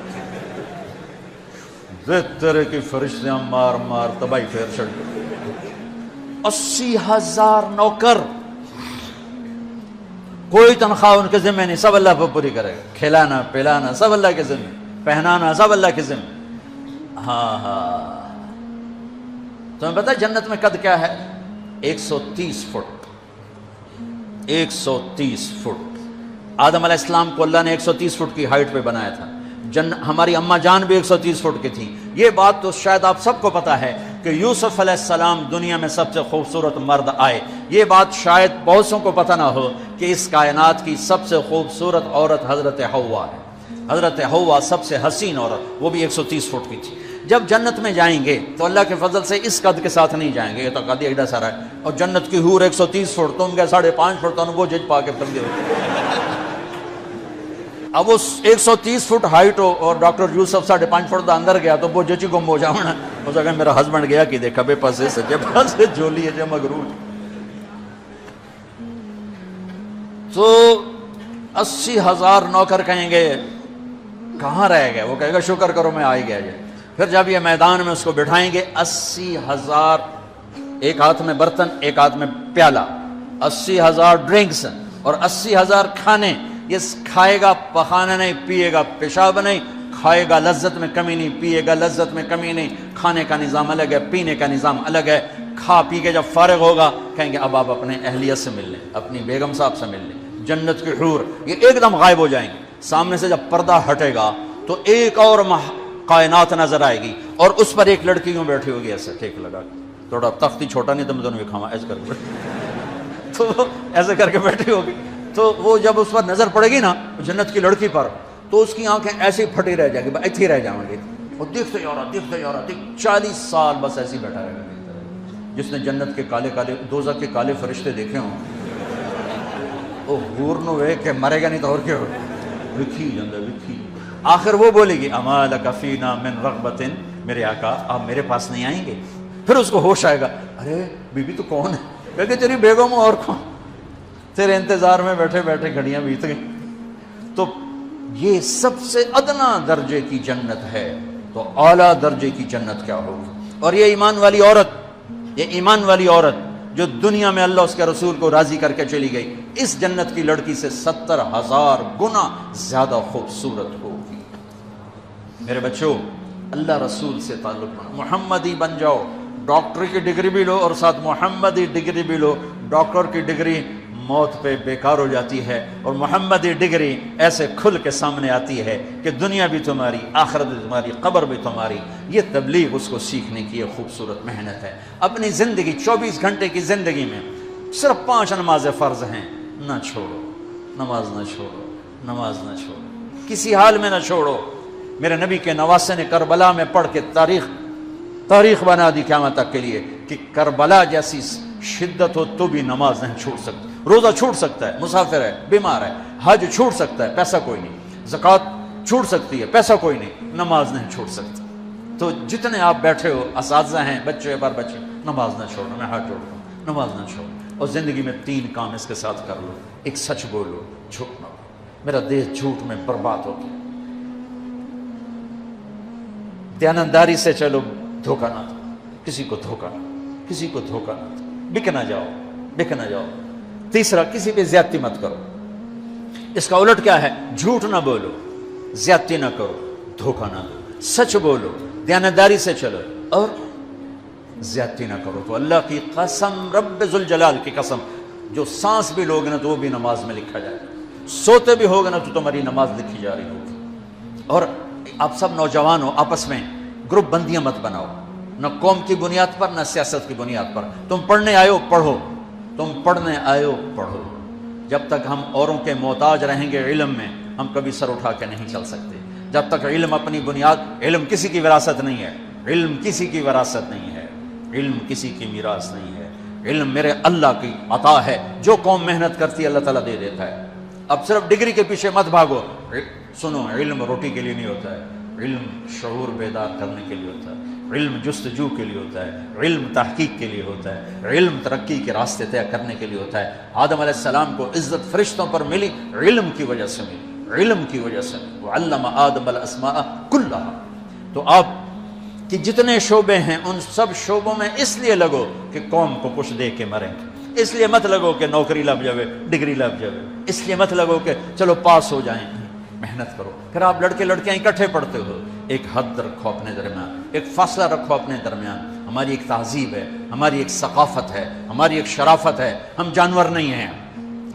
طرح کی فرشتیاں مار مار تباہی پھیر چھڑ. 80,000 نوکر، کوئی تنخواہ ان کے ذمہ نہیں، سب اللہ پہ پوری کرے گا. کھلانا پلانا سب اللہ کے ذمہ، پہنانا سب اللہ کے ذمہ. ہاں تمہیں پتہ جنت میں قد کیا ہے؟ 130 فٹ. 130 فٹ. آدم علیہ السلام کو اللہ نے 130 فٹ کی ہائٹ پہ بنایا تھا. ہماری اماں جان بھی 130 فٹ کی تھی. یہ بات تو شاید آپ سب کو پتا ہے کہ یوسف علیہ السلام دنیا میں سب سے خوبصورت مرد آئے. یہ بات شاید بہت سو کو پتہ نہ ہو کہ اس کائنات کی سب سے خوبصورت عورت حضرت حوا ہے. حضرت حوا سب سے حسین عورت، وہ بھی 130 فٹ کی تھی. جب جنت میں جائیں گے تو اللہ کے فضل سے اس قد کے ساتھ نہیں جائیں گے، یہ تو قد ایڈا سارا ہے. اور جنت کی حور 130 فٹ، تم گئے 5.5 فٹ، تو وہ جج پا کے پھر گئے. اب وہ 130 فٹ ہائٹ ہو اور ڈاکٹر یوسف 5.5 فٹ دا اندر گیا تو وہ جچی گم ہو جاؤنا. ہو سکتا میرا ہسبینڈ گیا کہ دیکھا بے پاسے سجے پاسے جولی ہے مغرور. تو 80,000 نوکر کہیں گے کہاں رہ گئے؟ وہ کہے گا شکر کرو میں آ ہی گیا. پھر جب یہ میدان میں اس کو بٹھائیں گے 80,000، ایک ہاتھ میں برتن ایک ہاتھ میں پیالہ، 80,000 ڈرنکس اور 80,000 کھانے. یہ کھائے گا پخانا نہیں، پیے گا پیشاب نہیں. کھائے گا لذت میں کمی نہیں، پیے گا لذت میں کمی نہیں. کھانے کا نظام الگ ہے، پینے کا نظام الگ ہے. کھا پی کے جب فارغ ہوگا کہیں گے اب آپ اپنے اہلیت سے مل لیں، اپنی بیگم صاحب سے مل لیں. جنت کی حور یہ ایک دم غائب ہو جائیں گے. سامنے سے جب پردہ ہٹے گا تو ایک اور کائنات نظر آئے گی اور اس پر ایک لڑکی یوں بیٹھی ہوگی ایسے ٹھیک لگا کے. تھوڑا تختی چھوٹا نہیں تو میں دونوں کھاوا ایسے کر کے تو ایسے کر کے بیٹھی ہوگی. تو وہ جب اس پر نظر پڑے گی نا جنت کی لڑکی پر تو اس کی آنکھیں ایسی پھٹی رہ جائیں گی، ایتھی رہ جائیں گی. وہ دیکھتے جا رہا 40 سال بس ایسے ہی بیٹھا رہے گا. جس نے جنت کے کالے کالے دوزخ کے کالے فرشتے دیکھے ہوں وہ حور نو ویکھ کے مرے گا نہیں تو اور کیا ہوگا. وکھی جاندے وکھی. آخر وہ بولے گی اما لک فینا من رغبت، میرے آقا آپ میرے پاس نہیں آئیں گے؟ پھر اس کو ہوش آئے گا، ارے بی بی تو کون ہے؟ کہے تیری بیگم اور کون؟ تیرے انتظار میں بیٹھے بیٹھے گھڑیاں بیت گئیں. تو یہ سب سے ادنا درجے کی جنت ہے، تو اعلیٰ درجے کی جنت کیا ہوگی؟ اور یہ ایمان والی عورت جو دنیا میں اللہ اس کے رسول کو راضی کر کے چلی گئی، اس جنت کی لڑکی سے 70,000 گنا زیادہ خوبصورت ہوگی. میرے بچوں اللہ رسول سے تعلق بنا، محمدی بن جاؤ. ڈاکٹری کی ڈگری بھی لو اور ساتھ محمدی ڈگری بھی لو. ڈاکٹر کی ڈگری موت پہ بیکار ہو جاتی ہے اور محمدی ڈگری ایسے کھل کے سامنے آتی ہے کہ دنیا بھی تمہاری، آخرت بھی تمہاری، قبر بھی تمہاری. یہ تبلیغ اس کو سیکھنے کی ایک خوبصورت محنت ہے. اپنی زندگی 24 گھنٹے کی زندگی میں صرف 5 نمازیں فرض ہیں، نہ چھوڑو. نماز نہ چھوڑو، نماز نہ چھوڑو، کسی حال میں نہ چھوڑو. میرے نبی کے نواسے نے کربلا میں پڑھ کے تاریخ بنا دی قیامت تک کے لیے کہ کربلا جیسی شدت ہو تو بھی نماز نہیں چھوٹ سکتی. روزہ چھوٹ سکتا ہے، مسافر ہے، بیمار ہے. حج چھوٹ سکتا ہے، پیسہ کوئی نہیں. زکوٰۃ چھوٹ سکتی ہے، پیسہ کوئی نہیں. نماز نہیں چھوٹ سکتی. تو جتنے آپ بیٹھے ہو، اساتذہ ہیں، بچے بار بچے، نماز نہ چھوڑنا. میں ہاتھ جوڑتا ہوں، نماز نہ چھوڑنا. اور زندگی میں 3 کام اس کے ساتھ کر لو. ایک، سچ بولو، جھوٹ نہ بولو. میرا دیش جھوٹ میں برباد ہو گیا. دیانتداری سے چلو، دھوکہ نہ دو کسی کو، دھوکہ نہ، کسی کو دھوکہ نہ دو. بک نہ جاؤ، بک نہ جاؤ. تیسرا، کسی پہ زیادتی مت کرو. اس کا الٹ کیا ہے؟ جھوٹ نہ بولو، زیادتی نہ کرو، دھوکہ نہ دو. سچ بولو، دیانتداری سے چلو، اور زیادتی نہ کرو. تو اللہ کی قسم، رب ذوالجلال کی قسم، جو سانس بھی لوگے نا تو وہ بھی نماز میں لکھا جائے گا. سوتے بھی ہوگا نا تو تمہاری نماز لکھی جا رہی ہوگی. اور آپ سب نوجوان ہو، آپس میں گروپ بندیاں مت بناؤ، نہ قوم کی بنیاد پر نہ سیاست کی بنیاد پر. تم پڑھنے آئے ہو، پڑھو. تم پڑھنے آئے ہو، پڑھو. جب تک ہم اوروں کے محتاج رہیں گے علم میں، ہم کبھی سر اٹھا کے نہیں چل سکتے. جب تک علم اپنی بنیاد، علم کسی کی وراثت نہیں ہے. علم کسی کی وراثت نہیں ہے. علم کسی کی میراث نہیں ہے. علم میرے اللہ کی عطا ہے. جو قوم محنت کرتی ہے اللہ تعالیٰ دے دیتا ہے. اب صرف ڈگری کے پیچھے مت بھاگو. سنو، علم روٹی کے لیے نہیں ہوتا ہے. علم شعور بیدار کرنے کے لیے ہوتا ہے. علم جستجو کے لیے ہوتا ہے. علم تحقیق کے لیے ہوتا ہے. علم ترقی کے راستے طے کرنے کے لیے ہوتا ہے. آدم علیہ السلام کو عزت فرشتوں پر ملی، علم کی وجہ سے ملی. علم کی وجہ سے وعلم آدم الاسماء کلھا. تو آپ کہ جتنے شعبے ہیں ان سب شعبوں میں اس لیے لگو کہ قوم کو کچھ دے کے مریں گے. اس لیے مت لگو کہ نوکری لگ جاوے، ڈگری لگ جاوے. اس لیے مت لگو کہ چلو پاس ہو جائیں. محنت کرو. پھر آپ لڑکے لڑکیاں اکٹھے پڑھتے ہو، ایک حد رکھو اپنے درمیان، ایک فاصلہ رکھو اپنے درمیان. ہماری ایک تہذیب ہے، ہماری ایک ثقافت ہے، ہماری ایک شرافت ہے. ہم جانور نہیں ہیں،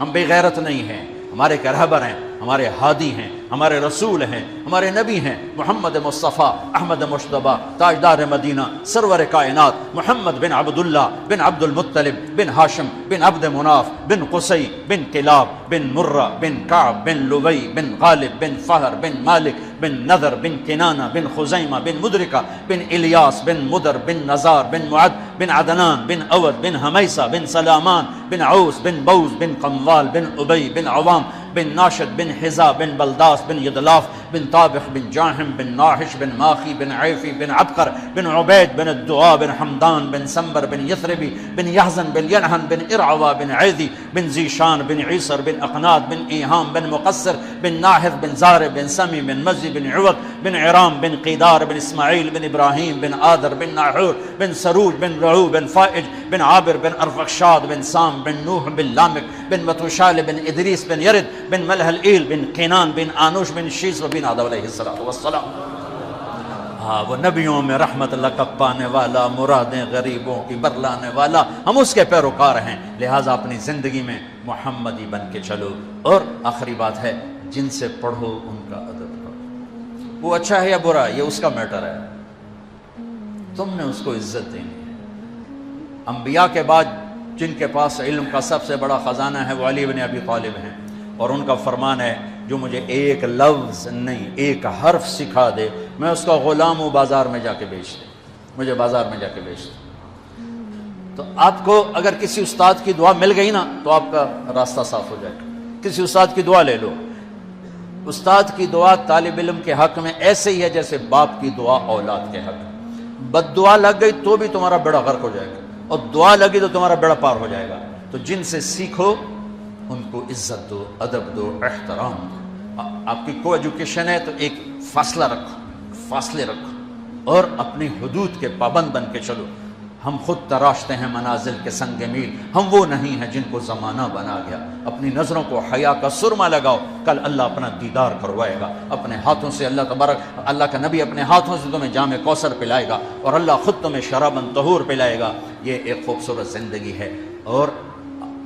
ہم بے غیرت نہیں ہیں. ہمارے ایک رہبر ہیں، ہمارے ہادی ہیں، ہمارے رسول ہیں، ہمارے نبی ہیں. محمد مصطفیٰ احمد مشتبہ تاجدار مدینہ سرور کائنات محمد بن عبداللہ بن عبد المطلب بن ہاشم بن عبد مناف بن قصی بن کلاب بن مرہ بن کعب بن لبی بن غالب بن فہر بن مالک بن نذر بن کنانہ بن خزیمہ بن مدرکہ بن الیاس بن مدر بن نزار بن معد بن عدنان بن اود بن حمیسہ بن سلامان بن عوس بن بوز بن قموال بن ابی بن عوام بن ناشد بن حزا بن بلداس بن یدلاف بن طابخ بن جاہم بن ناحش بن ماخی بن عیفی بن عبقر بن عبید بن الدعاء بن حمدان بن سمبر بن یثربی بن یحزن بن ینحن بن ارعوا بن عیدی بن زیشان بن عیسر بن اقناد بن ایہام بن مقصر بن ناحر بن زار بن سمی بن مزی بن عوض بن عرام بن قیدار بن اسماعیل بن ابراہیم بن آدر بن ناحور بن سروج بن رعو بن فائج بن عابر بن ارفخشاد بن سام بن نوح بن لامک بن متوشال بن ادریس بن یرد بن ملح الایل بن قینان بن آنوش بن شیس و بن آدم علیہ السلام. ہاں، وہ نبیوں میں رحمت لقب پانے والا، مرادیں غریبوں کی برلانے والا. ہم اس کے پیروکار ہیں، لہٰذا اپنی زندگی میں محمدی بن کے چلو. اور آخری بات ہے، جن سے پڑھو ان کا ادب کرو. وہ اچھا ہے یا برا یہ اس کا میٹر ہے، تم نے اس کو عزت دینی ہے. انبیاء کے بعد جن کے پاس علم کا سب سے بڑا خزانہ ہے وہ علی بن ابی طالب ہیں. اور ان کا فرمان ہے، جو مجھے ایک لفظ نہیں ایک حرف سکھا دے میں اس کا غلام ہوں، بازار میں جا کے بیچ دے، مجھے بازار میں جا کے بیچ دے. تو آپ کو اگر کسی استاد کی دعا مل گئی نا تو آپ کا راستہ صاف ہو جائے گا. کسی استاد کی دعا لے لو. استاد کی دعا طالب علم کے حق میں ایسے ہی ہے جیسے باپ کی دعا اولاد کے حق. بد دعا لگ گئی تو بھی تمہارا بیڑا غرق ہو جائے گا، اور دعا لگی تو تمہارا بیڑا پار ہو جائے گا. تو جن سے سیکھو ان کو عزت دو، ادب دو، احترام دو. آپ کی کو ایجوکیشن ہے تو ایک فاصلہ رکھو، فاصلے رکھو اور اپنی حدود کے پابند بن کے چلو. ہم خود تراشتے ہیں منازل کے سنگ میل، ہم وہ نہیں ہیں جن کو زمانہ بنا گیا. اپنی نظروں کو حیا کا سرما لگاؤ، کل اللہ اپنا دیدار کروائے گا. اپنے ہاتھوں سے اللہ تبارک، اللہ کا نبی اپنے ہاتھوں سے تمہیں جام کوثر پلائے گا، اور اللہ خود تمہیں شرابن طہور پلائے گا. یہ ایک خوبصورت زندگی ہے. اور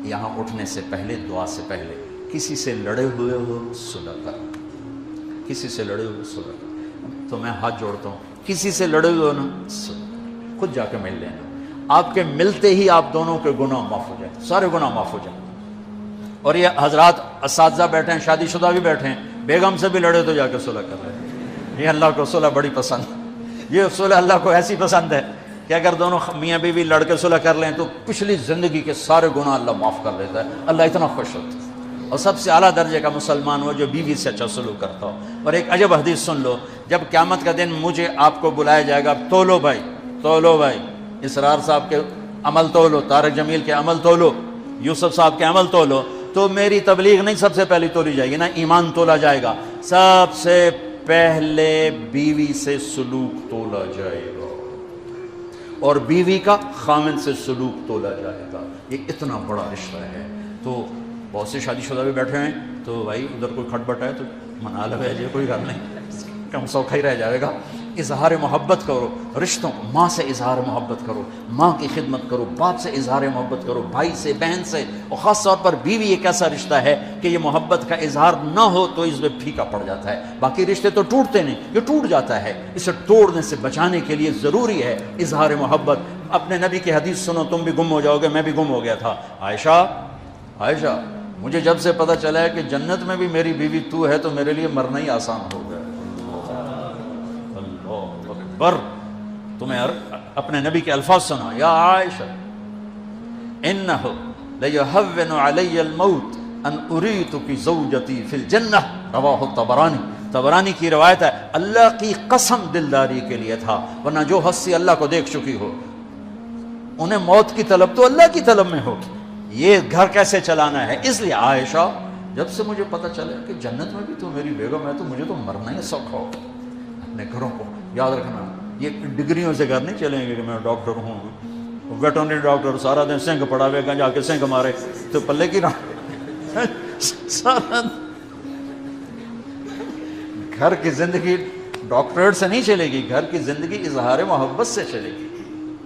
یہاں اٹھنے سے پہلے، دعا سے پہلے، کسی سے لڑے ہوئے ہو صلح کرو. کسی سے لڑے ہوئے صلح کرو. تو میں ہاتھ جوڑتا ہوں، کسی سے لڑے ہوئے ہو نا صلح کرو. خود جا کے مل لینا. آپ کے ملتے ہی آپ دونوں کے گناہ معاف ہو جائیں، سارے گناہ معاف ہو جائیں. اور یہ حضرات اساتذہ بیٹھے ہیں، شادی شدہ بھی بیٹھے ہیں، بیگم سے بھی لڑے تو جا کے صلح کر رہے ہیں. یہ اللہ کو صلح بڑی پسند ہے. یہ صلح اللہ کو ایسی پسند ہے کہ اگر دونوں میاں بیوی لڑ کے صلح کر لیں تو پچھلی زندگی کے سارے گناہ اللہ معاف کر دیتا ہے. اللہ اتنا خوش ہوتا ہے. اور سب سے اعلیٰ درجے کا مسلمان وہ جو بیوی سے اچھا سلوک کرتا ہو. اور ایک عجب حدیث سن لو, جب قیامت کا دن مجھے آپ کو بلایا جائے گا, تولو بھائی, اسرار صاحب کے عمل تولو, طارق جمیل کے عمل تولو, یوسف صاحب کے عمل تولو, تو میری تبلیغ نہیں سب سے پہلی تولی جائے گی نا, ایمان تولا جائے گا. سب سے پہلے بیوی سے سلوک تولا جائے گا اور بیوی کا خامن سے سلوک تولا جائے گا. یہ اتنا بڑا رشتہ ہے. تو بہت سے شادی شدہ بھی بیٹھے ہیں, تو بھائی ادھر کوئی کھٹبٹ ہے تو منا لو, ہے کوئی گل نہیں, کم سوکھا ہی رہ جائے گا. اظہار محبت کرو رشتوں کو, ماں سے اظہار محبت کرو, ماں کی خدمت کرو, باپ سے اظہار محبت کرو, بھائی سے, بہن سے, اور خاص طور پر بیوی ایک ایسا رشتہ ہے کہ یہ محبت کا اظہار نہ ہو تو اس میں پھیکا پڑ جاتا ہے. باقی رشتے تو ٹوٹتے نہیں, یہ ٹوٹ جاتا ہے. اسے توڑنے سے بچانے کے لیے ضروری ہے اظہار محبت. اپنے نبی کی حدیث سنو, تم بھی گم ہو جاؤ گے, میں بھی گم ہو گیا تھا. عائشہ مجھے جب سے پتہ چلا ہے کہ جنت میں بھی میری بیوی تو ہے تو میرے لیے مرنا ہی آسان ہو گیا. اللہ اکبر. تمہیں اپنے نبی کے الفاظ سنا, یا عائشہ انہ لیہون علی الموت ان اریتک زوجتی فی الجنہ, رواہ الطبرانی. طبرانی کی روایت ہے, اللہ کی قسم دلداری کے لیے تھا, ورنہ جو ہستی اللہ کو دیکھ چکی ہو انہیں موت کی طلب تو اللہ کی طلب میں ہوگی. یہ گھر کیسے چلانا ہے. اس لیے عائشہ جب سے مجھے پتہ چلا کہ جنت میں بھی تو میری بیگم ہے تو مجھے تو مرنا ہی سوکھا ہو. اپنے گھروں کو یاد رکھنا, یہ ڈگریوں سے گھر نہیں چلیں گے کہ میں ڈاکٹر ہوں, ویٹرنری ڈاکٹر, سارا دن سنگ پڑا ہوئے گا, جا کے سنگ مارے تو پلے کی رہا. سارا گھر کی زندگی ڈاکٹریٹ سے نہیں چلے گی, گھر کی زندگی اظہار محبت سے چلے گی,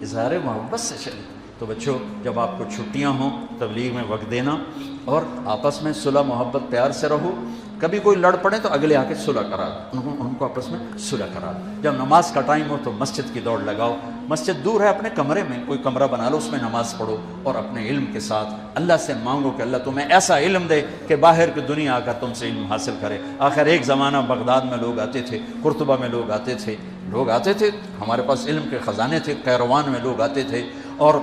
اظہار محبت سے چلے گی. تو بچوں, جب آپ کو چھٹیاں ہوں تبلیغ میں وقت دینا, اور آپس میں صلح محبت پیار سے رہو. کبھی کوئی لڑ پڑے تو اگلے آ کے صلح کرا دو, ان کو آپس میں صلح کرا دو. جب نماز کا ٹائم ہو تو مسجد کی دوڑ لگاؤ. مسجد دور ہے, اپنے کمرے میں کوئی کمرہ بنا لو, اس میں نماز پڑھو, اور اپنے علم کے ساتھ اللہ سے مانگو کہ اللہ تمہیں ایسا علم دے کہ باہر کی دنیا آ کر تم سے علم حاصل کرے. آخر ایک زمانہ بغداد میں لوگ آتے تھے, قرطبہ میں لوگ آتے تھے, ہمارے پاس علم کے خزانے تھے, قیروان میں لوگ آتے تھے اور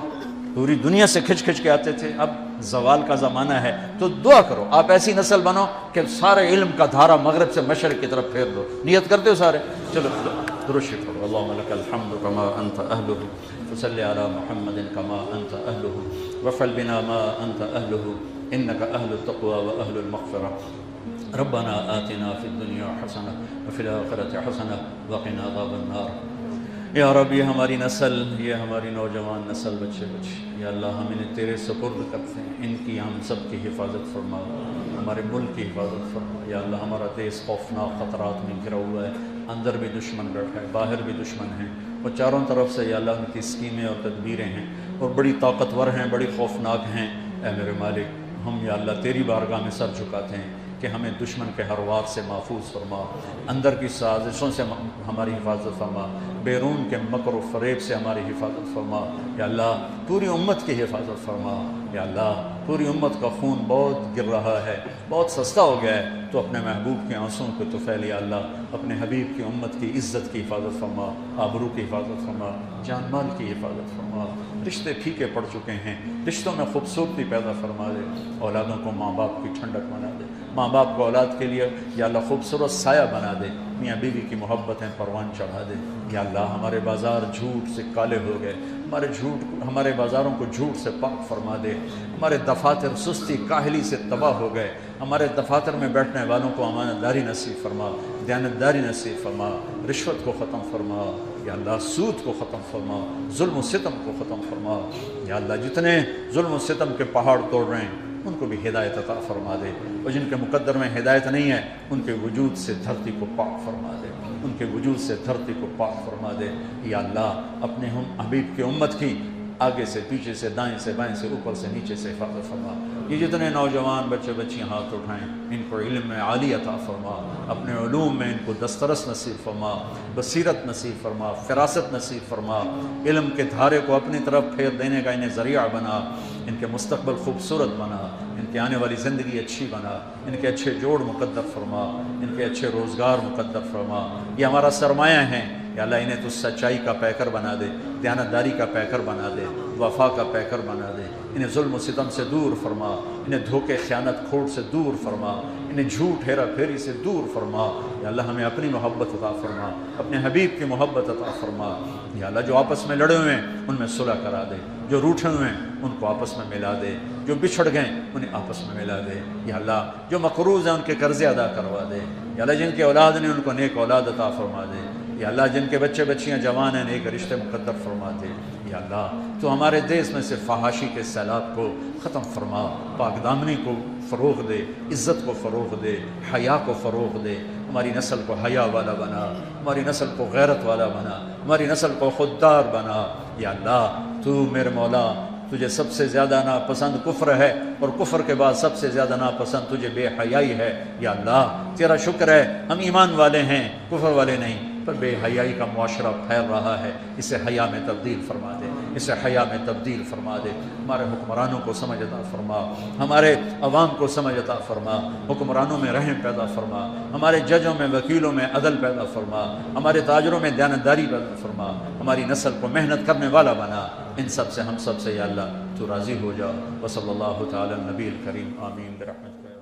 پوری دنیا سے کھچ کے آتے تھے. اب زوال کا زمانہ ہے, تو دعا کرو آپ ایسی نسل بنو کہ سارے علم کا دھارا مغرب سے مشرق کی طرف پھیر دو. نیت کرتے ہو سارے؟ چلو درود شریف پڑھو. اللہم لک الحمد کما انت اہلہ, فصلی علی محمد کما انت اہلہ, وفعل بنا ما انت اہلہ, انک اہل التقوی و اہل المغفرہ. ربنا آتنا فی الدنیا حسنہ وفی الآخرۃ حسنہ وقنا عذاب النار. یا رب, یہ ہماری نسل, یہ ہماری نوجوان نسل, بچے, یا اللہ ہم انہیں تیرے سپرد کرتے ہیں, ان کی ہم سب کی حفاظت فرما, ہمارے ملک کی حفاظت فرما. یا اللہ ہمارا دیش خوفناک خطرات میں گھرا ہوا ہے, اندر بھی دشمن بیٹھا ہے, باہر بھی دشمن ہیں, اور چاروں طرف سے یا اللہ ان کی اسکیمیں اور تدبیریں ہیں, اور بڑی طاقتور ہیں, بڑی خوفناک ہیں. اے میرے مالک, ہم یا اللہ تیری بارگاہ میں سر جھکاتے ہیں کہ ہمیں دشمن کے ہر وار سے محفوظ فرما, اندر کی سازشوں سے ہماری حفاظت فرما, بیرون کے مکر و فریب سے ہماری حفاظت فرما. یا اللہ پوری امت کی حفاظت فرما. یا اللہ پوری امت کا خون بہت گر رہا ہے, بہت سستا ہو گیا ہے, تو اپنے محبوب کے آنسوں کو طفیل یا اللہ اپنے حبیب کی امت کی عزت کی حفاظت فرما, آبرو کی حفاظت فرما, جان مال کی حفاظت فرما. رشتے پھیکے پڑ چکے ہیں, رشتوں میں خوبصورتی پیدا فرما دے, اولادوں کو ماں باپ کی ٹھنڈک بنا دے, ماں باپ کو اولاد کے لیے یا اللہ خوبصورت سایہ بنا دے, میاں بیوی کی محبتیں پروان چڑھا دے. یا اللہ ہمارے بازار جھوٹ سے کالے ہو گئے, ہمارے بازاروں کو جھوٹ سے پاک فرما دے. ہمارے دفاتر سستی کاہلی سے تباہ ہو گئے, ہمارے دفاتر میں بیٹھنے والوں کو امانت داری نصیب فرما, دیانتداری نصیب فرما, رشوت کو ختم فرما. یا اللہ سود کو ختم فرما, ظلم و ستم کو ختم فرما. یا اللہ جتنے ظلم و ستم کے پہاڑ توڑ رہے ہیں ان کو بھی ہدایت عطا فرما دے, اور جن کے مقدر میں ہدایت نہیں ہے ان کے وجود سے دھرتی کو پاک فرما دے, ان کے وجود سے دھرتی کو پاک فرما دے. یا اللہ اپنے ہم حبیب کی امت کی آگے سے پیچھے سے دائیں سے بائیں سے اوپر سے نیچے سے حفاظت فرما. یہ جتنے نوجوان بچے بچیاں ہاتھ اٹھائیں ان کو علم میں عالی عطا فرما, اپنے علوم میں ان کو دسترس نصیب فرما, بصیرت نصیب فرما, فراست نصیب فرما, علم کے دھارے کو اپنی طرف پھیر دینے کا انہیں ذریعہ بنا, ان کے مستقبل خوبصورت بنا, ان کی آنے والی زندگی اچھی بنا, ان کے اچھے جوڑ مقدر فرما, ان کے اچھے روزگار مقدر فرما. یہ ہمارا سرمایہ ہیں, یا اللہ انہیں تو سچائی کا پیکر بنا دے، دیانتداری کا پیکر بنا دے، وفا کا پیکر بنا دے، انہیں ظلم و ستم سے دور فرما، انہیں دھوکے خیانت کھوٹ سے دور فرما، انہیں جھوٹ ہیرا پھیری سے دور فرما۔ یا اللہ ہمیں اپنی محبت عطا فرما، اپنے حبیب کی محبت عطا فرما۔ یا اللہ جو آپس میں لڑے ہوئے ہیں ان میں صلح کرا دے، جو روٹھے ہوئے ہیں ان کو آپس میں ملا دے، جو بچھڑ گئے انہیں آپس میں ملا دے۔ یا اللہ جو مقروض ہیں ان کے قرضے ادا کروا دے۔ یا اللہ جن کے اولاد نے ان کو نیک اولاد عطا فرما دے۔ یا اللہ جن کے بچے بچیاں جوان ہیں نیک رشتے مقدر فرما دے۔ یا اللہ تو ہمارے دیس میں سے فحاشی کے سیلاب کو ختم فرما، پاک دامنی کو فروغ دے، عزت کو فروغ دے، حیا کو فروغ دے، ہماری نسل کو حیا والا بنا، ہماری نسل کو غیرت والا بنا، ہماری نسل کو خوددار بنا۔ یا اللہ تو میرے مولا تجھے سب سے زیادہ ناپسند کفر ہے، اور کفر کے بعد سب سے زیادہ ناپسند تجھے بے حیائی ہے۔ یا اللہ تیرا شکر ہے ہم ایمان والے ہیں، کفر والے نہیں، پر بے حیائی کا معاشرہ پھیل رہا ہے، اسے حیا میں تبدیل فرما دے، اسے حیا میں تبدیل فرما دے۔ ہمارے حکمرانوں کو سمجھ عطا فرما، ہمارے عوام کو سمجھ عطا فرما، حکمرانوں میں رحم پیدا فرما، ہمارے ججوں میں وکیلوں میں عدل پیدا فرما، ہمارے تاجروں میں دیانتداری پیدا فرما، ہماری نسل کو محنت کرنے والا بنا۔ ان سب سے ہم سب سے یا اللہ تو راضی ہو جا۔ وصلی اللہ تعالی النبی الکریم، آمین برحمتک۔